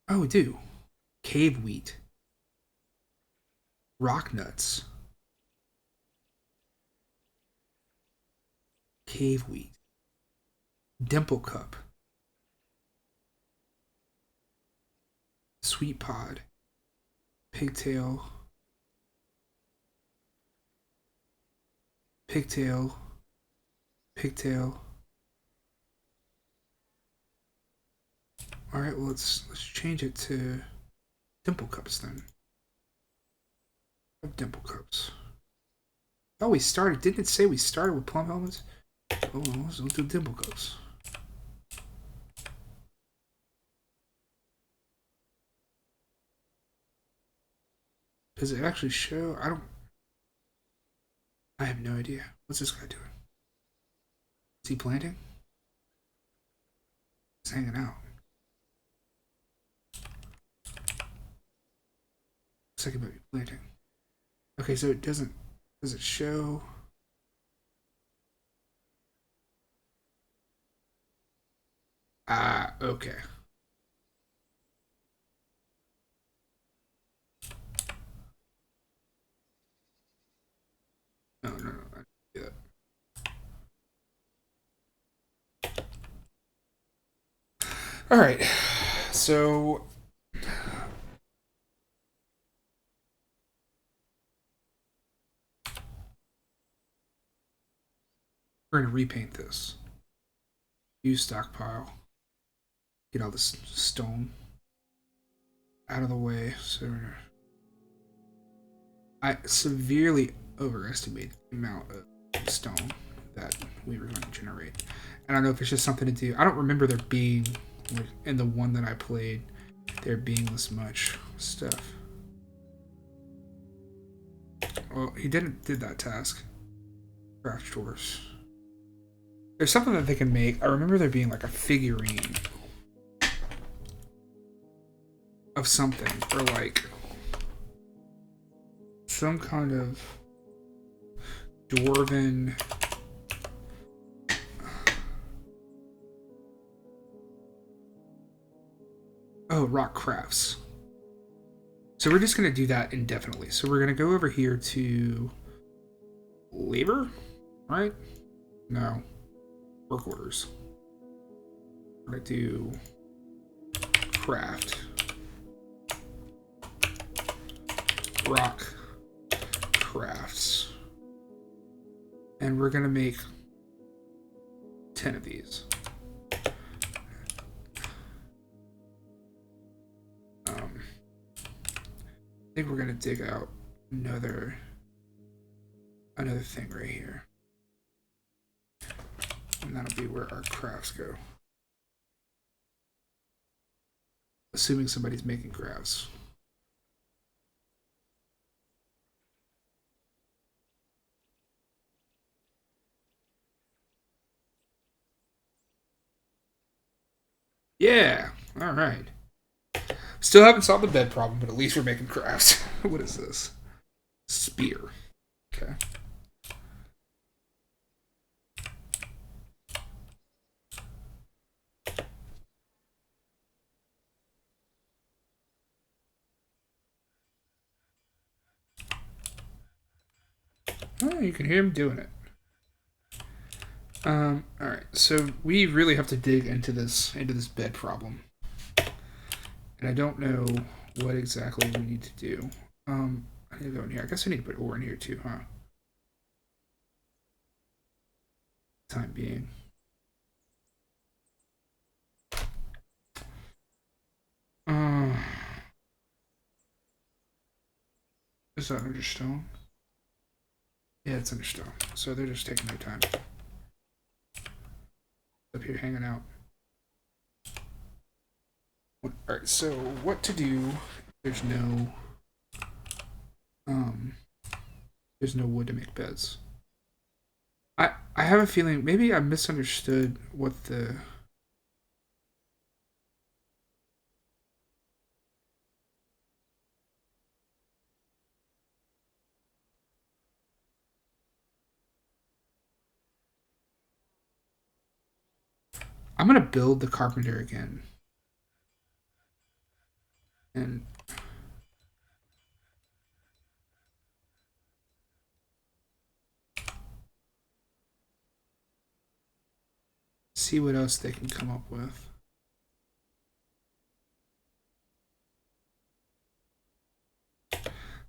Oh, we do. Cave wheat. Rock nuts. Cave wheat. Dimple cup. Sweet pod. Pigtail. Pigtail. Pigtail. All right, well let's change it to dimple cups then. Dimple cups. Oh, we started. Didn't it say we started with plum helmets? Oh, let's do dimple cups. Does it actually show? I have no idea. What's this guy doing? Is he planting? He's hanging out. Looks like he might be planting. Okay, so it doesn't. Does it show? Ah, okay. All right, so we're gonna repaint this. Use stockpile. Get all this stone out of the way. So I severely overestimated the amount of stone that we were going to generate. And I don't know if it's just something to do. I don't remember there being, in the one that I played, there being this much stuff. Well, he did that task. Craft drawers. There's something that they can make. I remember there being like a figurine of something, or like some kind of dwarven rock crafts. So we're just going to do that indefinitely. So we're going to go over here to labor, right? No. Work orders. We're going to do craft. Rock crafts. And we're going to make 10 of these. I think we're going to dig out another thing right here. And that'll be where our crafts go. Assuming somebody's making crafts. Yeah, all right. Still haven't solved the bed problem, but at least we're making crafts. What is this? Spear. Okay. Oh, you can hear him doing it. All right. So we really have to dig into this bed problem, and I don't know what exactly we need to do. I need to go in here. I guess I need to put ore in here too, huh? Time being. Is that under stone? Yeah, it's under stone. So they're just taking their time. Up here hanging out. Alright, so what to do? There's no wood to make beds. I have a feeling maybe I misunderstood what the I'm gonna build the carpenter again. And see what else they can come up with.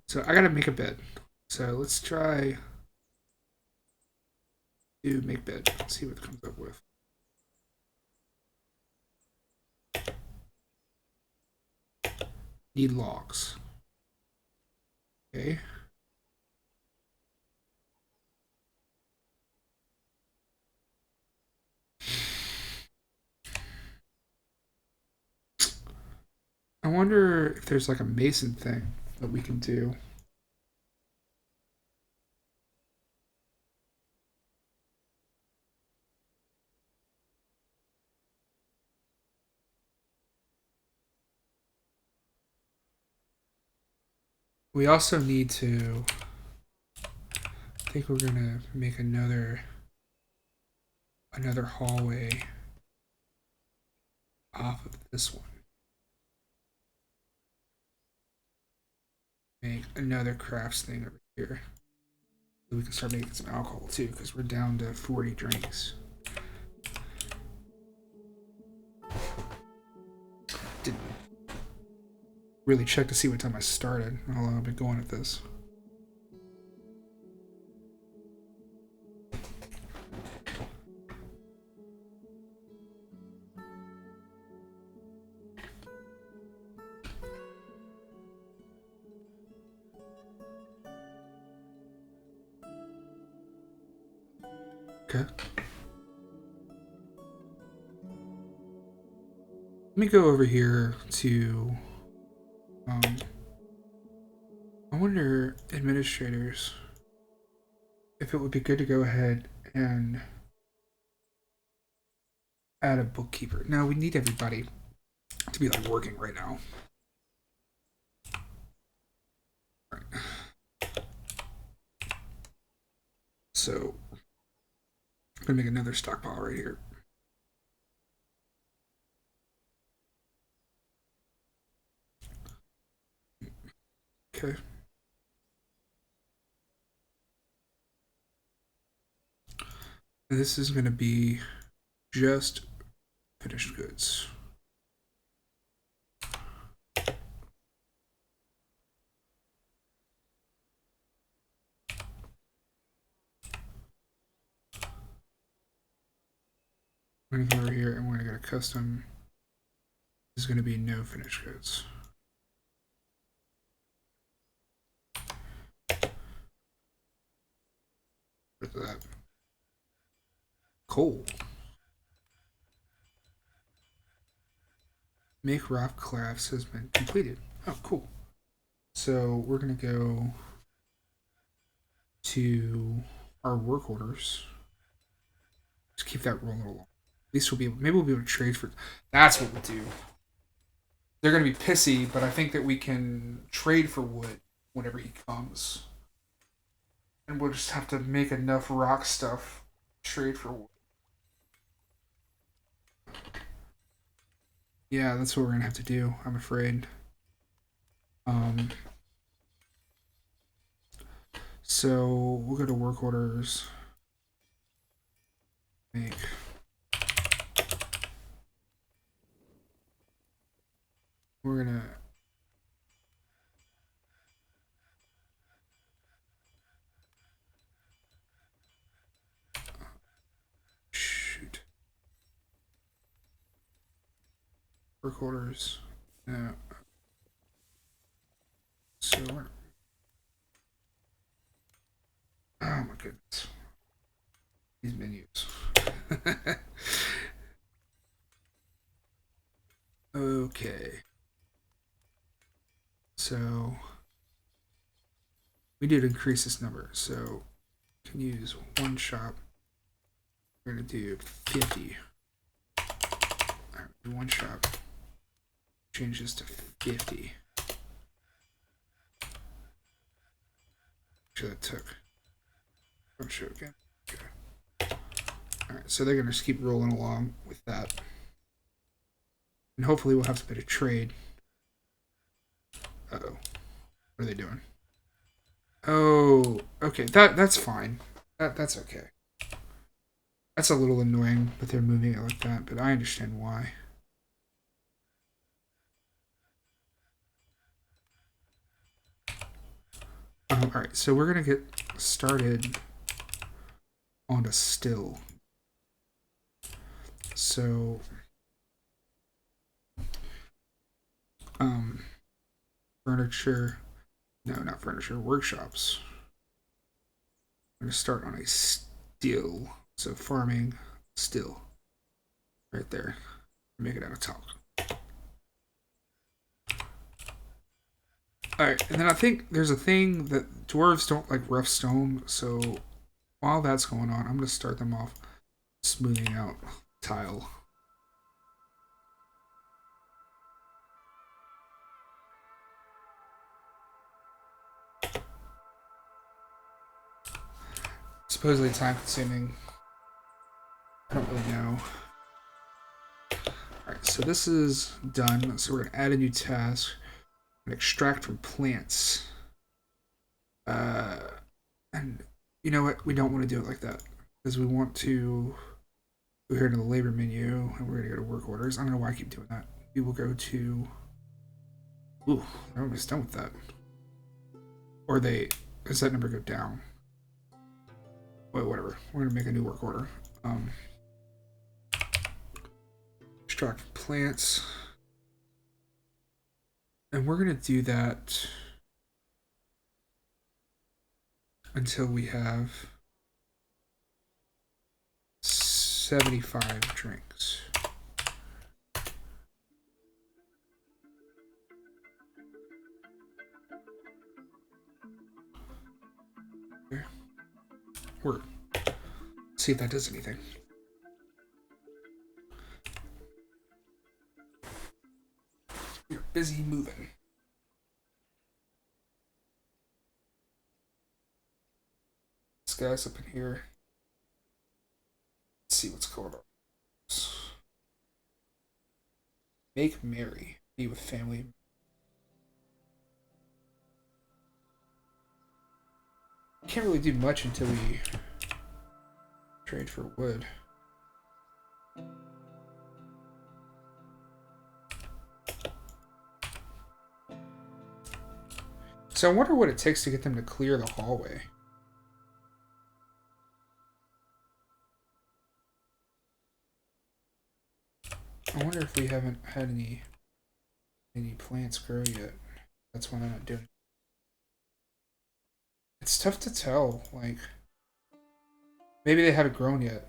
So I gotta make a bed. So let's try to make bed. See what it comes up with. Need logs. Okay. I wonder if there's like a mason thing that we can do. We also need to. I think we're gonna make another hallway off of this one. Make another crafts thing over here. So we can start making some alcohol too, because we're down to 40 drinks. didn't really check to see what time I started. How long I've been going at this. Okay. Let me go over here to I wonder, administrators, if it would be good to go ahead and add a bookkeeper. No, we need everybody to be like working right now. All right. So I'm gonna make another stockpile right here. Okay. And this is gonna be just finished goods. We're gonna go over here and we're gonna get a custom. This is gonna be no finished goods. Look at that. Coal. Make rock crafts has been completed. Oh, cool. So we're gonna go to our work orders. Just keep that rolling along. At least we'll be able, maybe we'll be able to trade for. That's what we'll do. They're gonna be pissy, but I think that we can trade for wood whenever he comes, and we'll just have to make enough rock stuff. Trade for wood. Yeah, that's what we're gonna have to do. I'm afraid. So we'll go to work orders. Make. We're gonna. Shoot. Work orders. No. So we're. Oh my goodness. These menus. Okay. So we did increase this number. So we can use one shop. We're gonna do 50. Alright, one shop. Change this to 50. Sure that took. Don't show again. Okay. Alright, so they're gonna just keep rolling along with that. And hopefully we'll have a bit of trade. Uh-oh. What are they doing? Oh, okay. That's fine. That's okay. That's a little annoying, but they're moving it like that, but I understand why. Alright, so we're gonna get started on a still. So furniture, no, not furniture, workshops. I'm gonna start on a still. So farming still. Right there. Make it out of talc. Alright, and then I think there's a thing that dwarves don't like rough stone, so while that's going on, I'm gonna start them off smoothing out tile. Supposedly time consuming. I don't really know. Alright, so this is done. So we're going to add a new task. And extract from plants. And you know what? We don't want to do it like that. Because we want to go here to the labor menu and we're going to go to work orders. I don't know why I keep doing that. we will go to... Ooh, they're almost done with that. Or they... Does that number go down? Wait, whatever. We're going to make a new work order. Extract plants. And we're going to do that until we have 75 drinks. Okay. Let's see if that does anything. You're busy moving. This guy's up in here. Let's see what's going on. Make merry. Be with family. Can't really do much until we trade for wood. So I wonder what it takes to get them to clear the hallway. I wonder if we haven't had any plants grow yet. That's why I'm not doing it. It's tough to tell, like, maybe they haven't grown yet.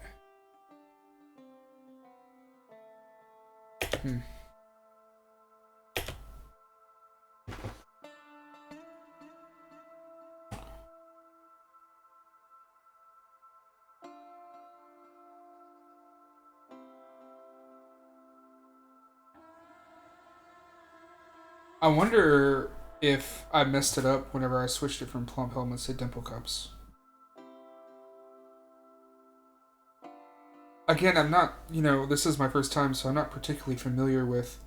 I wonder if I messed it up whenever I switched it from plump helmets to dimple cups. Again, I'm not, this is my first time, so I'm not particularly familiar with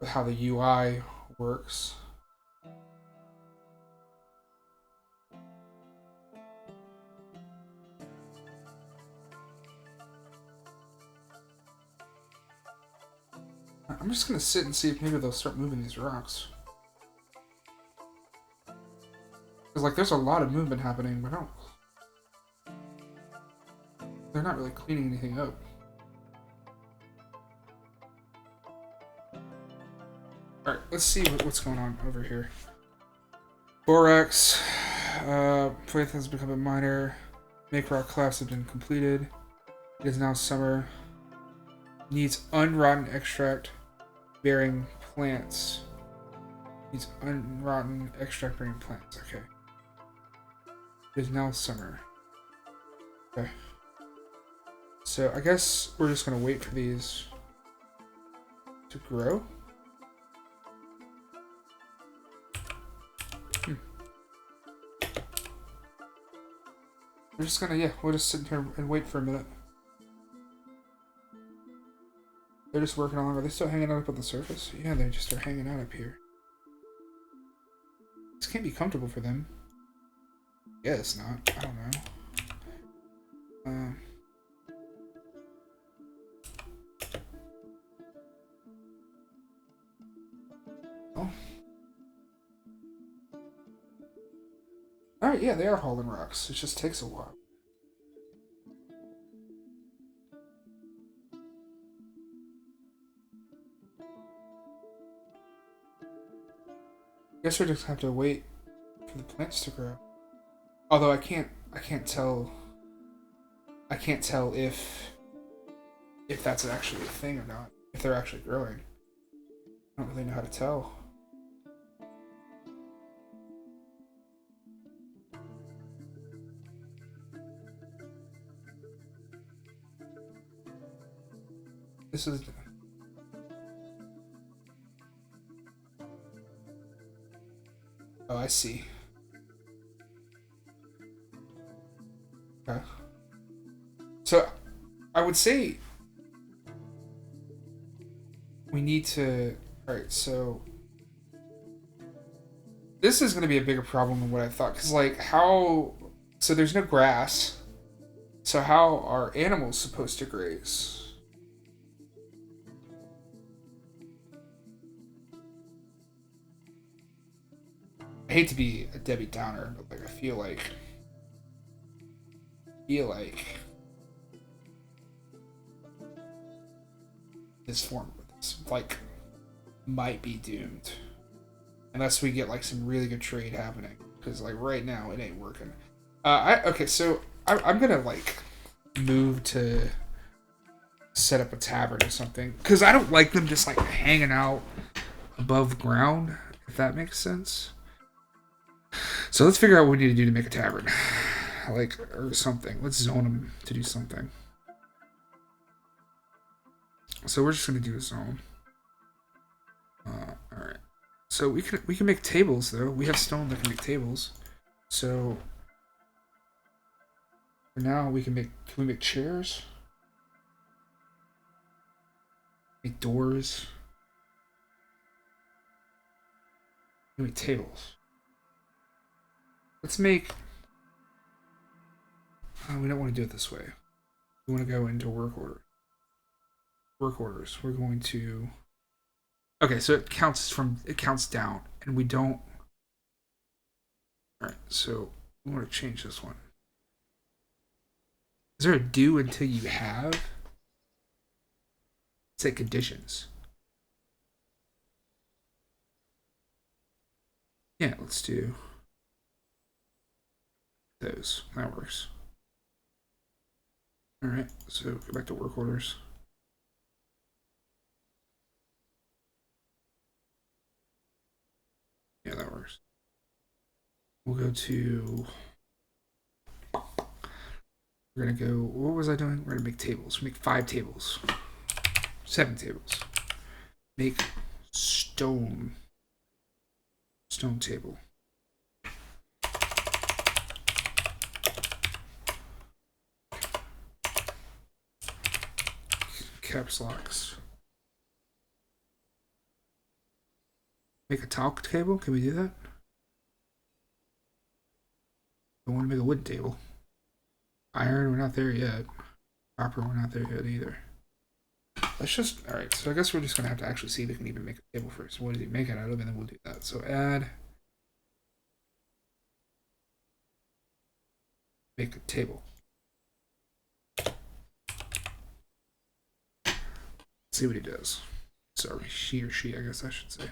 how the UI works. I'm just gonna sit and see if maybe they'll start moving these rocks. Because, like, there's a lot of movement happening, but they're not really cleaning anything up. Alright, let's see what's going on over here. Borax. Plant has become a miner. Make rock collapse has been completed. It is now summer. Needs unrotten extract bearing plants. Needs unrotten extract bearing plants. Okay. It is now summer. Okay. So I guess we're just gonna wait for these to grow. We're just gonna, we'll just sit here and wait for a minute. They're just working along. Are they still hanging out up on the surface? Yeah, they just are hanging out up here. This can't be comfortable for them. Yeah, it's not. I don't know. Oh. Alright, yeah, they are hauling rocks. It just takes a while. I guess we just have to wait for the plants to grow. Although I can't tell if that's actually a thing or not. If they're actually growing. I don't really know how to tell. This is... Oh, I see. Okay. So, I would say we need to... Alright, so... This is going to be a bigger problem than what I thought. Because, like, how... So there's no grass. So how are animals supposed to graze? I hate to be a Debbie Downer, but like I feel like this form of this like might be doomed unless we get like some really good trade happening. Because like right now it ain't working. So I'm gonna like move to set up a tavern or something because I don't like them just like hanging out above ground, if that makes sense. So let's figure out what we need to do to make a tavern, like or something. Let's zone them to do something. So we're just gonna do a zone. All right. So we can make tables though. We have stone that can make tables. So for now we can we make chairs? Make doors. Make tables. Let's make we don't want to do it this way. We want to go into work order. Work orders. We're going to okay, so it counts down, and we don't. All right, so we want to change this one. Is there a do until you have? Say conditions. Yeah, let's do those. That works. All right, so go back to work orders. Yeah, that works. We'll go to. We're gonna go. What was I doing? We're gonna make tables. Make 5 tables. 7 tables. Make stone table. Caps locks. Make a talk table? Can we do that? I want to make a wood table. Iron, we're not there yet. Copper, we're not there yet either. Let's just, alright, so I guess we're just going to have to actually see if we can even make a table first. What does he make it out of? And then we'll do that. So add. Make a table. Let's see what he does. Sorry, he or she, I guess I should say.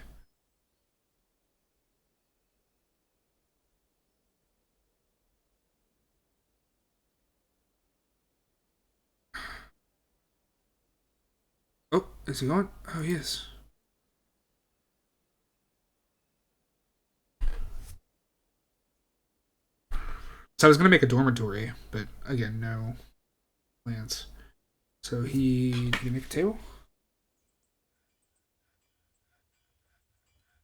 Oh, is he going? Oh, he is. So I was going to make a dormitory, but again, no plans. So did he make a table?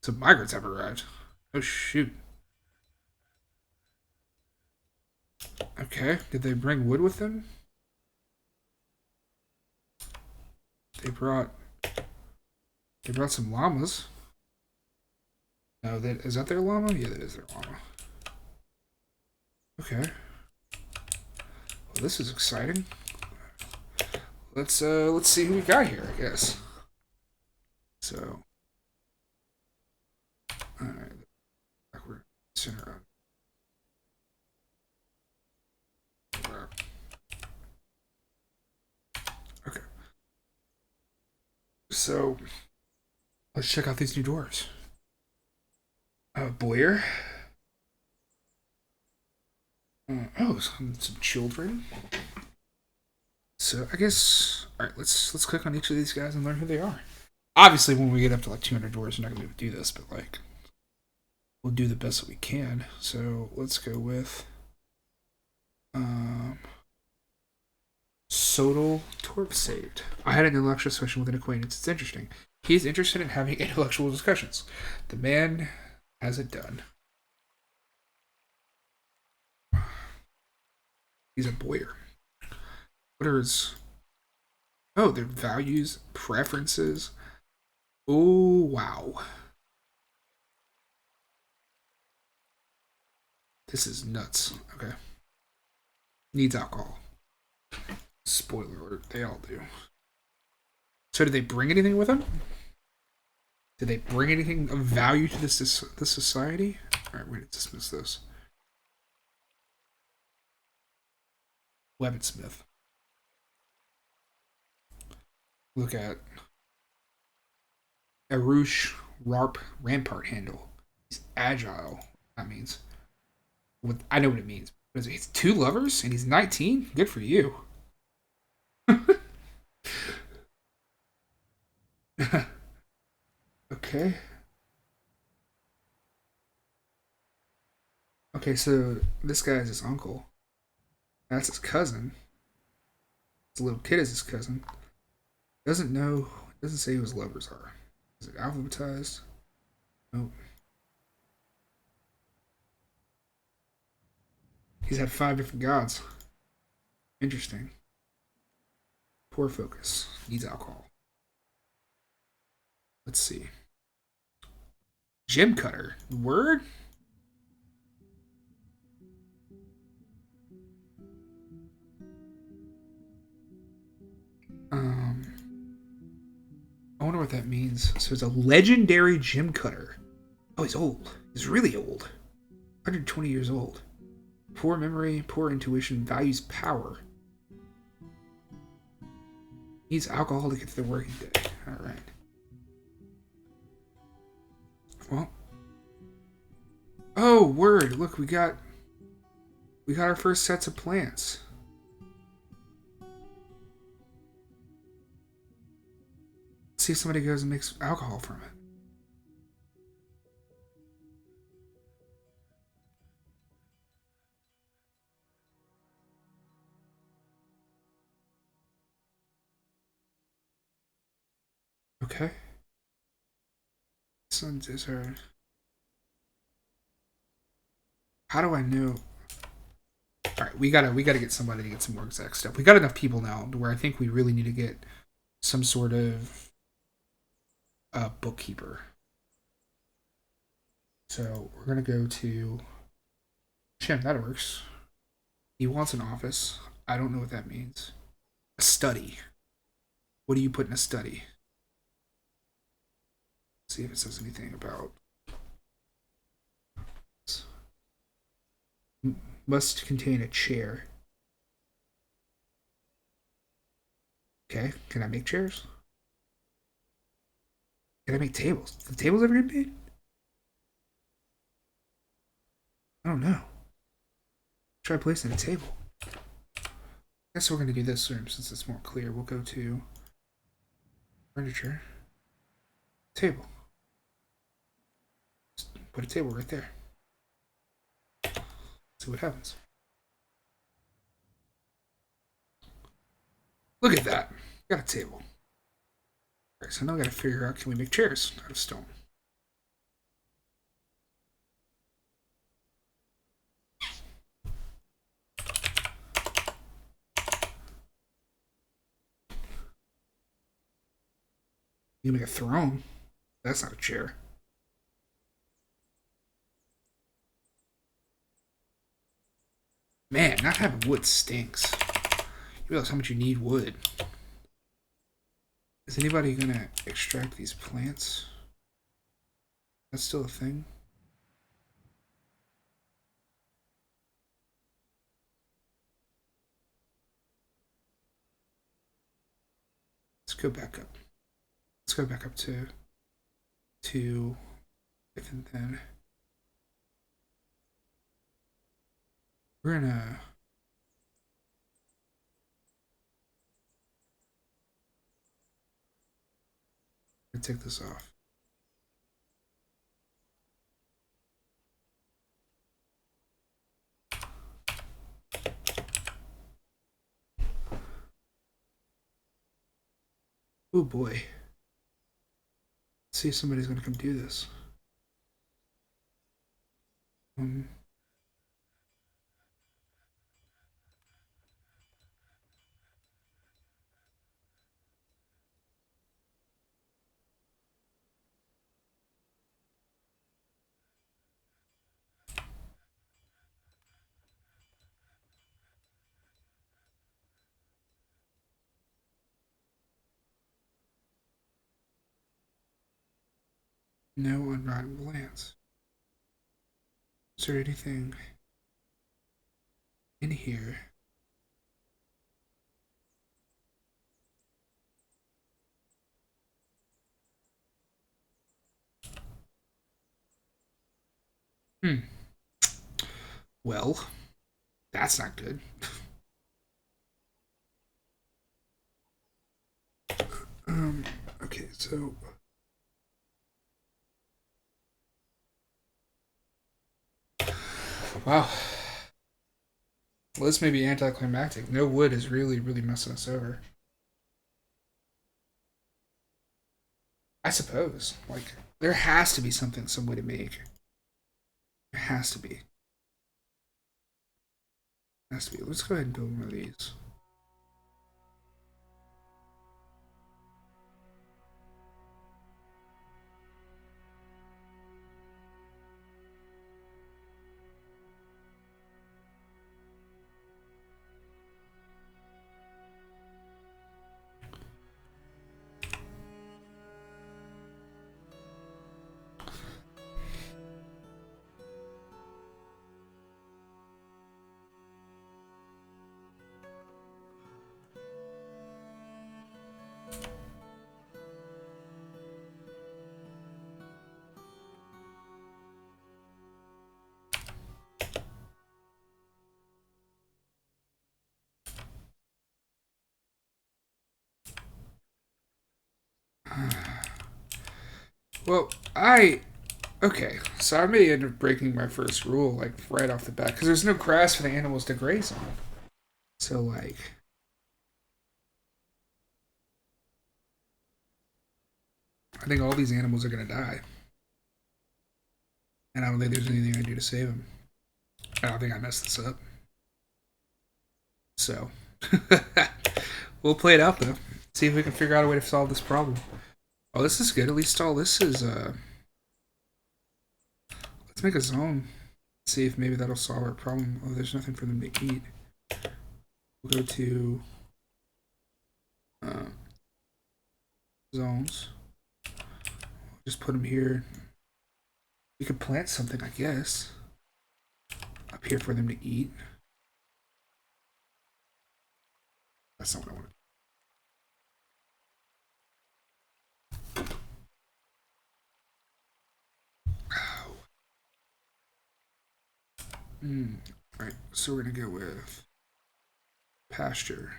So migrants have arrived. Oh, shoot. Okay, did they bring wood with them? They brought some llamas. No, is that their llama? Yeah, that is their llama. Okay. Well, this is exciting. Let's see who we got here, I guess. So, all right, backward center up. Okay. So, let's check out these new dwarves. Boyer. Oh, some children. So I guess all right. Let's click on each of these guys and learn who they are. Obviously, when we get up to like 200 dwarves, we're not gonna be able to do this, but like we'll do the best that we can. So let's go with Sodal Torp saved. I had an intellectual discussion with an acquaintance. It's interesting. He's interested in having intellectual discussions. The man has it done. He's a Boyer. What are his... Oh, their values, preferences. Oh, wow. This is nuts. Okay. Needs alcohol. Spoiler alert, they all do. So did they bring anything with them? Did they bring anything of value to this society? All right, we're gonna dismiss this. Weaponsmith. Look at Arush Rarp Rampart Handle. He's agile. That means. I know what it means. What is it? He's two lovers and he's 19? Good for you. Okay. Okay, so this guy is his uncle. That's his cousin. This little kid is his cousin. Doesn't know. Doesn't say who his lovers are. Is it alphabetized? Nope. He's had 5 different gods. Interesting. Poor focus. Needs alcohol. Let's see. Gem cutter. Word? Um, I wonder what that means. So it's a legendary gem cutter. Oh, he's old. He's really old. 120 years old. Poor memory, poor intuition, values power. Needs alcohol to get through the working day. Alright. Well. Oh, word. Look, we got our first sets of plants. Let's see if somebody goes and makes alcohol from it. Okay. Sons is her. How do I know? All right, we gotta get somebody to get some more exact stuff. We got enough people now to where I think we really need to get some sort of bookkeeper. So we're gonna go to Shem. That works. He wants an office. I don't know what that means. A study. What do you put in a study? See if it says anything about. Must contain a chair. Okay, can I make chairs? Can I make tables? The tables ever get made? I don't know. Try placing a table. I guess we're gonna do this since it's more clear. We'll go to furniture, table. Just put a table right there. See what happens. Look at that. Got a table. Alright, so now I gotta figure out, can we make chairs out of stone? You can make a throne. That's not a chair. Man, not having wood stinks. You realize how much you need wood. Is anybody gonna extract these plants? That's still a thing? Let's go back up. Let's go back up to if and then. We're gonna take this off. Oh boy. Let's see if somebody's gonna come do this. Um, no unrotten plants. Is there anything in here? Hmm. Well, that's not good. Um, okay, so wow. Well, this may be anticlimactic. No wood is really, really messing us over. I suppose. Like, there has to be something, some way to make. There has to be. Has to be. Let's go ahead and build one of these. Well, okay, so I may end up breaking my first rule, like, right off the bat, because there's no grass for the animals to graze on. So, like, I think all these animals are gonna die. And I don't think there's anything I do to save them. I don't think I messed this up. So, we'll play it out, though. See if we can figure out a way to solve this problem. Oh, this is good. At least all this is, let's make a zone. See if maybe that'll solve our problem. Oh, there's nothing for them to eat. We'll go to uh, zones. Just put them here. We could plant something, I guess, up here for them to eat. That's not what I wanted. Oh. Alright, so we're gonna go with pasture.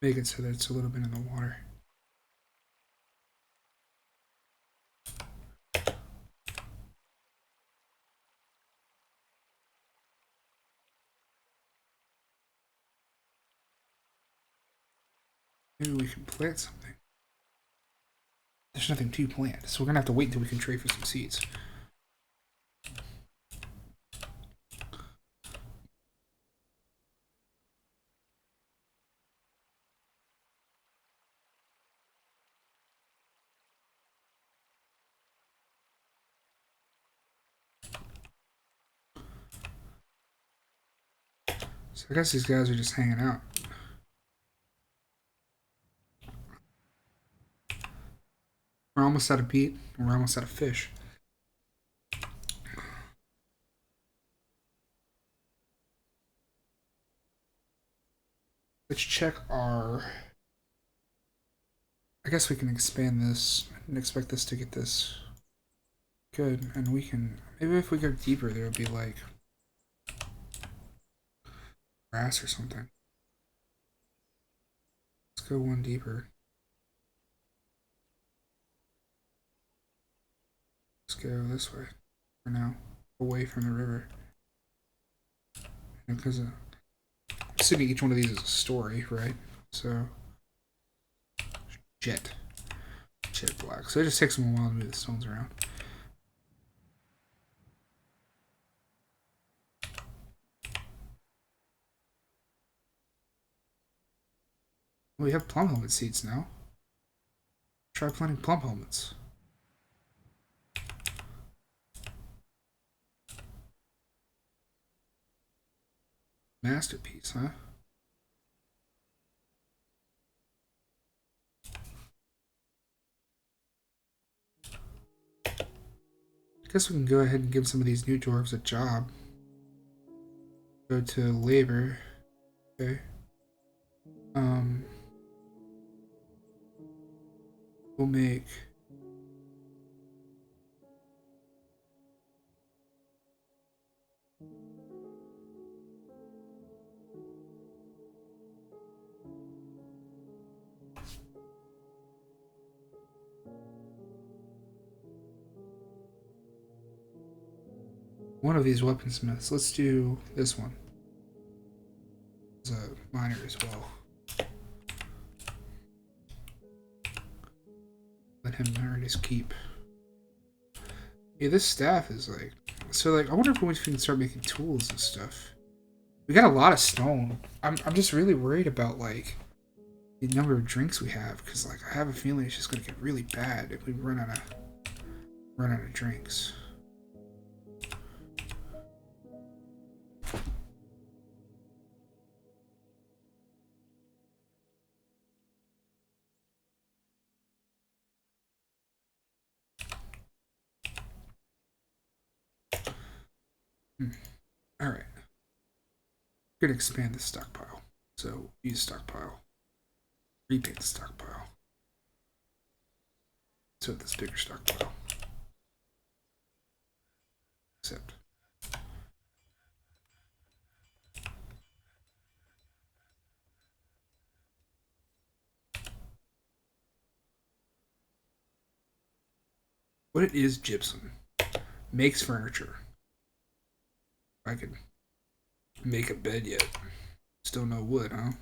Make it so that it's a little bit in the water. Maybe we can plant something. There's nothing to plant, so we're gonna have to wait until we can trade for some seeds. So I guess these guys are just hanging out. We're almost out of peat, and we're almost out of fish. Let's check our... I guess we can expand this and expect this to get this good, and we can... Maybe if we go deeper, there'll be, like, grass or something. Let's go one deeper. Let's go this way for now, away from the river. Because assuming each one of these is a story, right? So jet black. So it just takes them a while to move the stones around. We have plum helmet seeds now. Try planting plum helmets. Masterpiece, huh? Guess we can go ahead and give some of these new dwarves a job. Go to labor. Okay. We'll make one of these weaponsmiths. Let's do this one. As a miner as well. Let him earn his keep. Yeah, this staff is like... So, like, I wonder if we can start making tools and stuff. We got a lot of stone. I'm just really worried about, like, the number of drinks we have. Because, like, I have a feeling it's just going to get really bad if we run out of drinks. Alright. We're going to expand the stockpile. So, use stockpile. Repaint the stockpile. So, this bigger stockpile. Accept. What it is, gypsum. Makes furniture. I could make a bed yet. Still no wood, huh?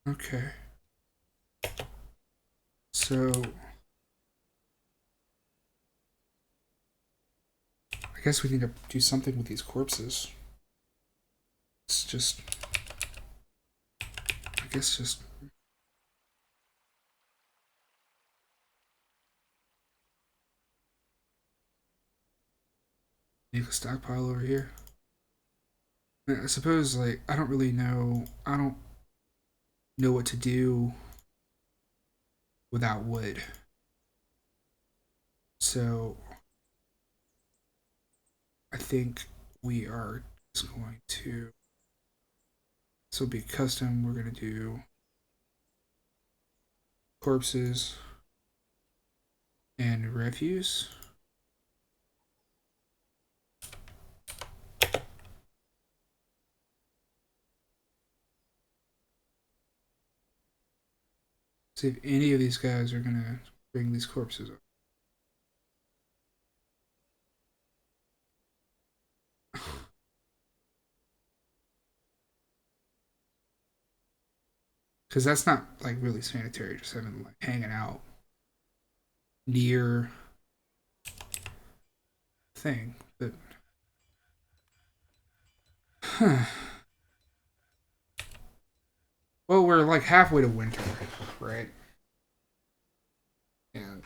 Okay. So, I guess we need to do something with these corpses. It's just... I guess just... make a stockpile over here. I suppose, like, I don't really know... I don't know what to do without wood. So, I think we are just going to... This will be custom. We're going to do corpses and refuse. See if any of these guys are going to bring these corpses up. Because that's not like really sanitary, just having them like hanging out near thing. But huh. Well, we're like halfway to winter, right? And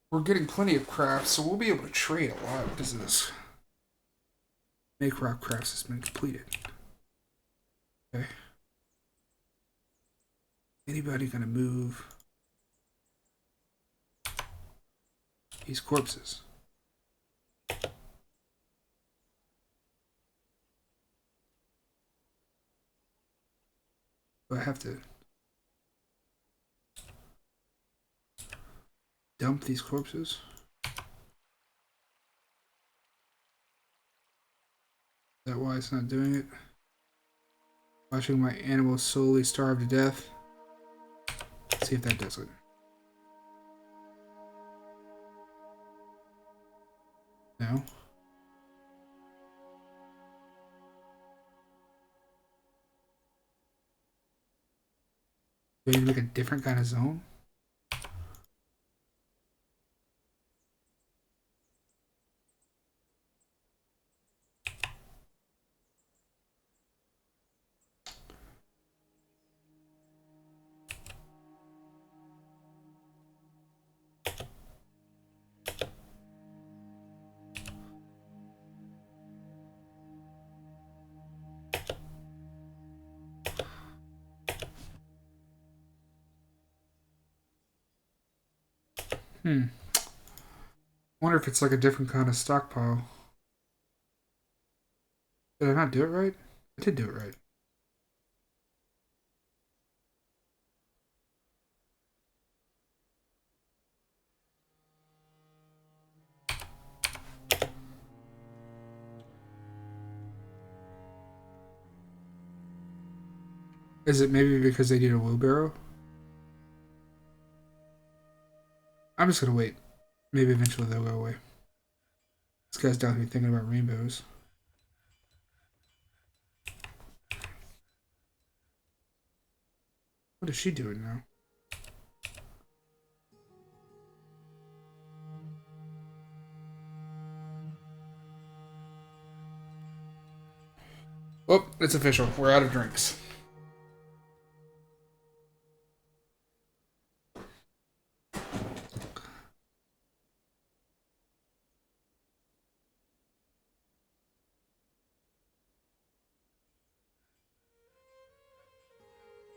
we're getting plenty of crafts, so we'll be able to trade a lot because of this. Make rock crafts has been completed. Okay. Anybody gonna move these corpses? Do I have to dump these corpses? Is that why it's not doing it? Watching my animals slowly starve to death. Let's see if that does it. No. Do I need to make a different kind of zone? Hmm. Wonder if it's like a different kind of stockpile. Did I not do it right? I did do it right. Is it maybe because they need a wheelbarrow? I'm just gonna wait. Maybe eventually they'll go away. This guy's down here thinking about rainbows. What is she doing now? Oh, it's official. We're out of drinks.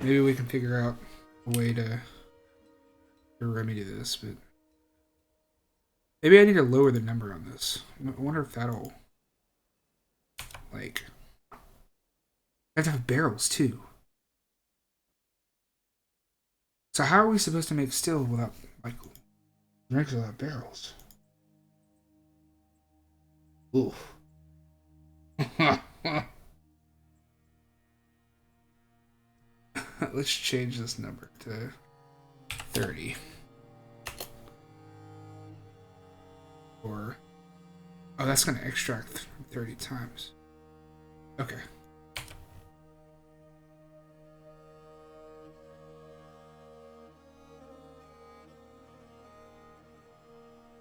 Maybe we can figure out a way to remedy this, but maybe I need to lower the number on this. I wonder if that'll like. I have to have barrels too. So how are we supposed to make still without like drinks without barrels? Ooh. Let's change this number to 30. Or oh, that's gonna extract 30 times. Okay.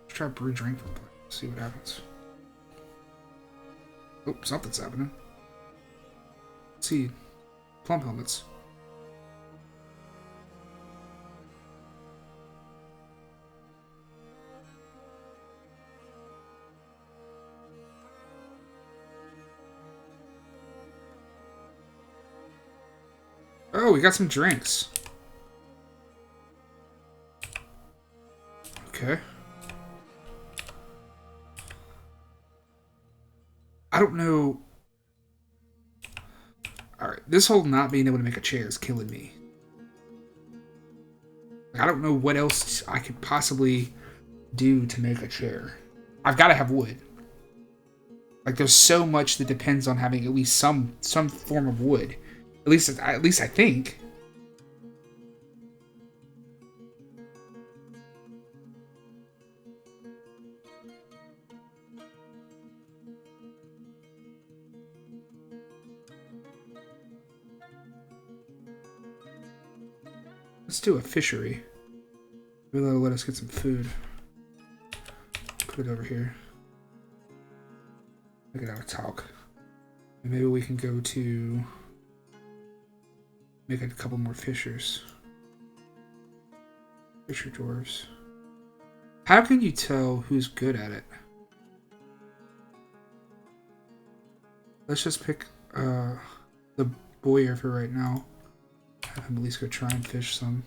Let's try brew drink from play. See what happens. Oh, something's happening. Let's see. Plum helmets. Oh, we got some drinks. Okay. I don't know. Alright, this whole not being able to make a chair is killing me. I don't know what else I could possibly do to make a chair. I've got to have wood. Like, there's so much that depends on having at least some form of wood. At least I think. Let's do a fishery. Maybe that'll let us get some food. Put it over here. Look at our talk. And maybe we can go to make a couple more fishers. Fisher dwarves. How can you tell who's good at it? Let's just pick the boyer for right now. Have him at least go try and fish some.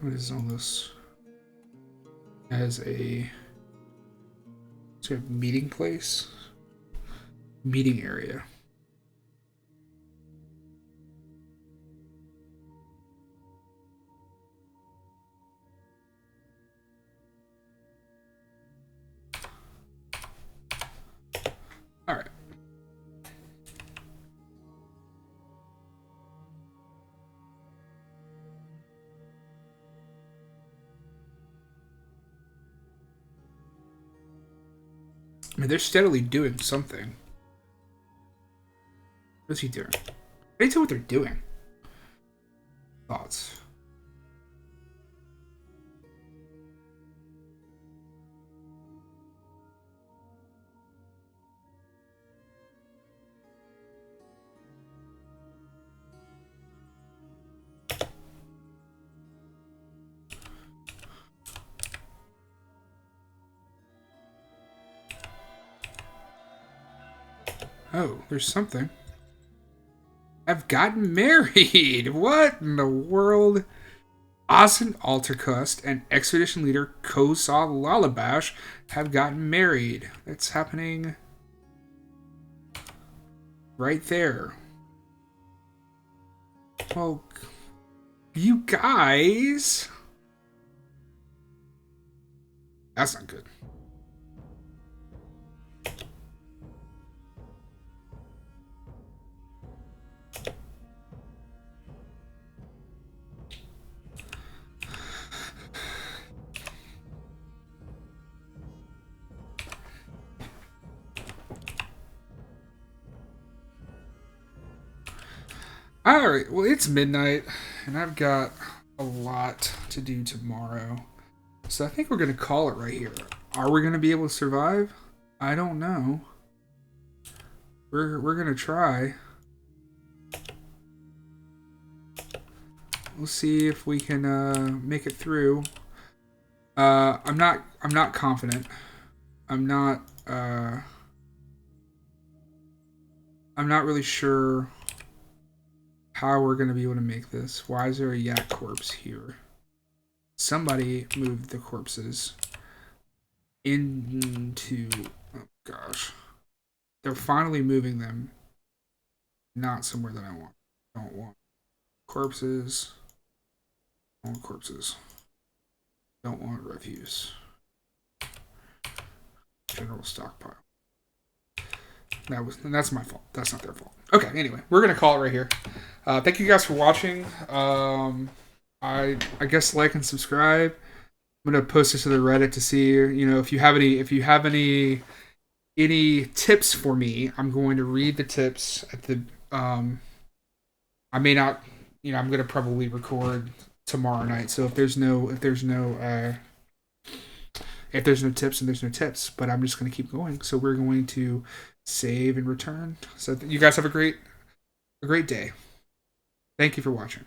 What is all this? As a sort of meeting place? Meeting area. Alright. I mean, they're steadily doing something. What's he doing? I can't tell what they're doing. Thoughts. Oh, there's something. I've gotten married. What in the world? Asen Altercust and expedition leader Kosa Lalabash have gotten married. That's happening right there. Well, you guys. That's not good. Alright, well, it's midnight, and I've got a lot to do tomorrow. So I think we're going to call it right here. Are we going to be able to survive? I don't know. We're going to try. We'll see if we can make it through. I'm not confident. I'm not really sure how we're going to be able to make this. Why is there a yak corpse here? Somebody moved the corpses into... Oh, gosh. They're finally moving them. Not somewhere that I want. Don't want corpses. Don't want corpses. Don't want refuse. General stockpile. That's my fault. That's not their fault. Okay, anyway, we're gonna call it right here. Thank you guys for watching. I guess like and subscribe. I'm gonna post this to the Reddit to see, if you have any tips for me. I'm going to read the tips at the I may not, I'm gonna probably record tomorrow night. So if there's no tips, and there's no tips, but I'm just gonna keep going. So we're going to save and return. So you guys have a great day. Thank you for watching.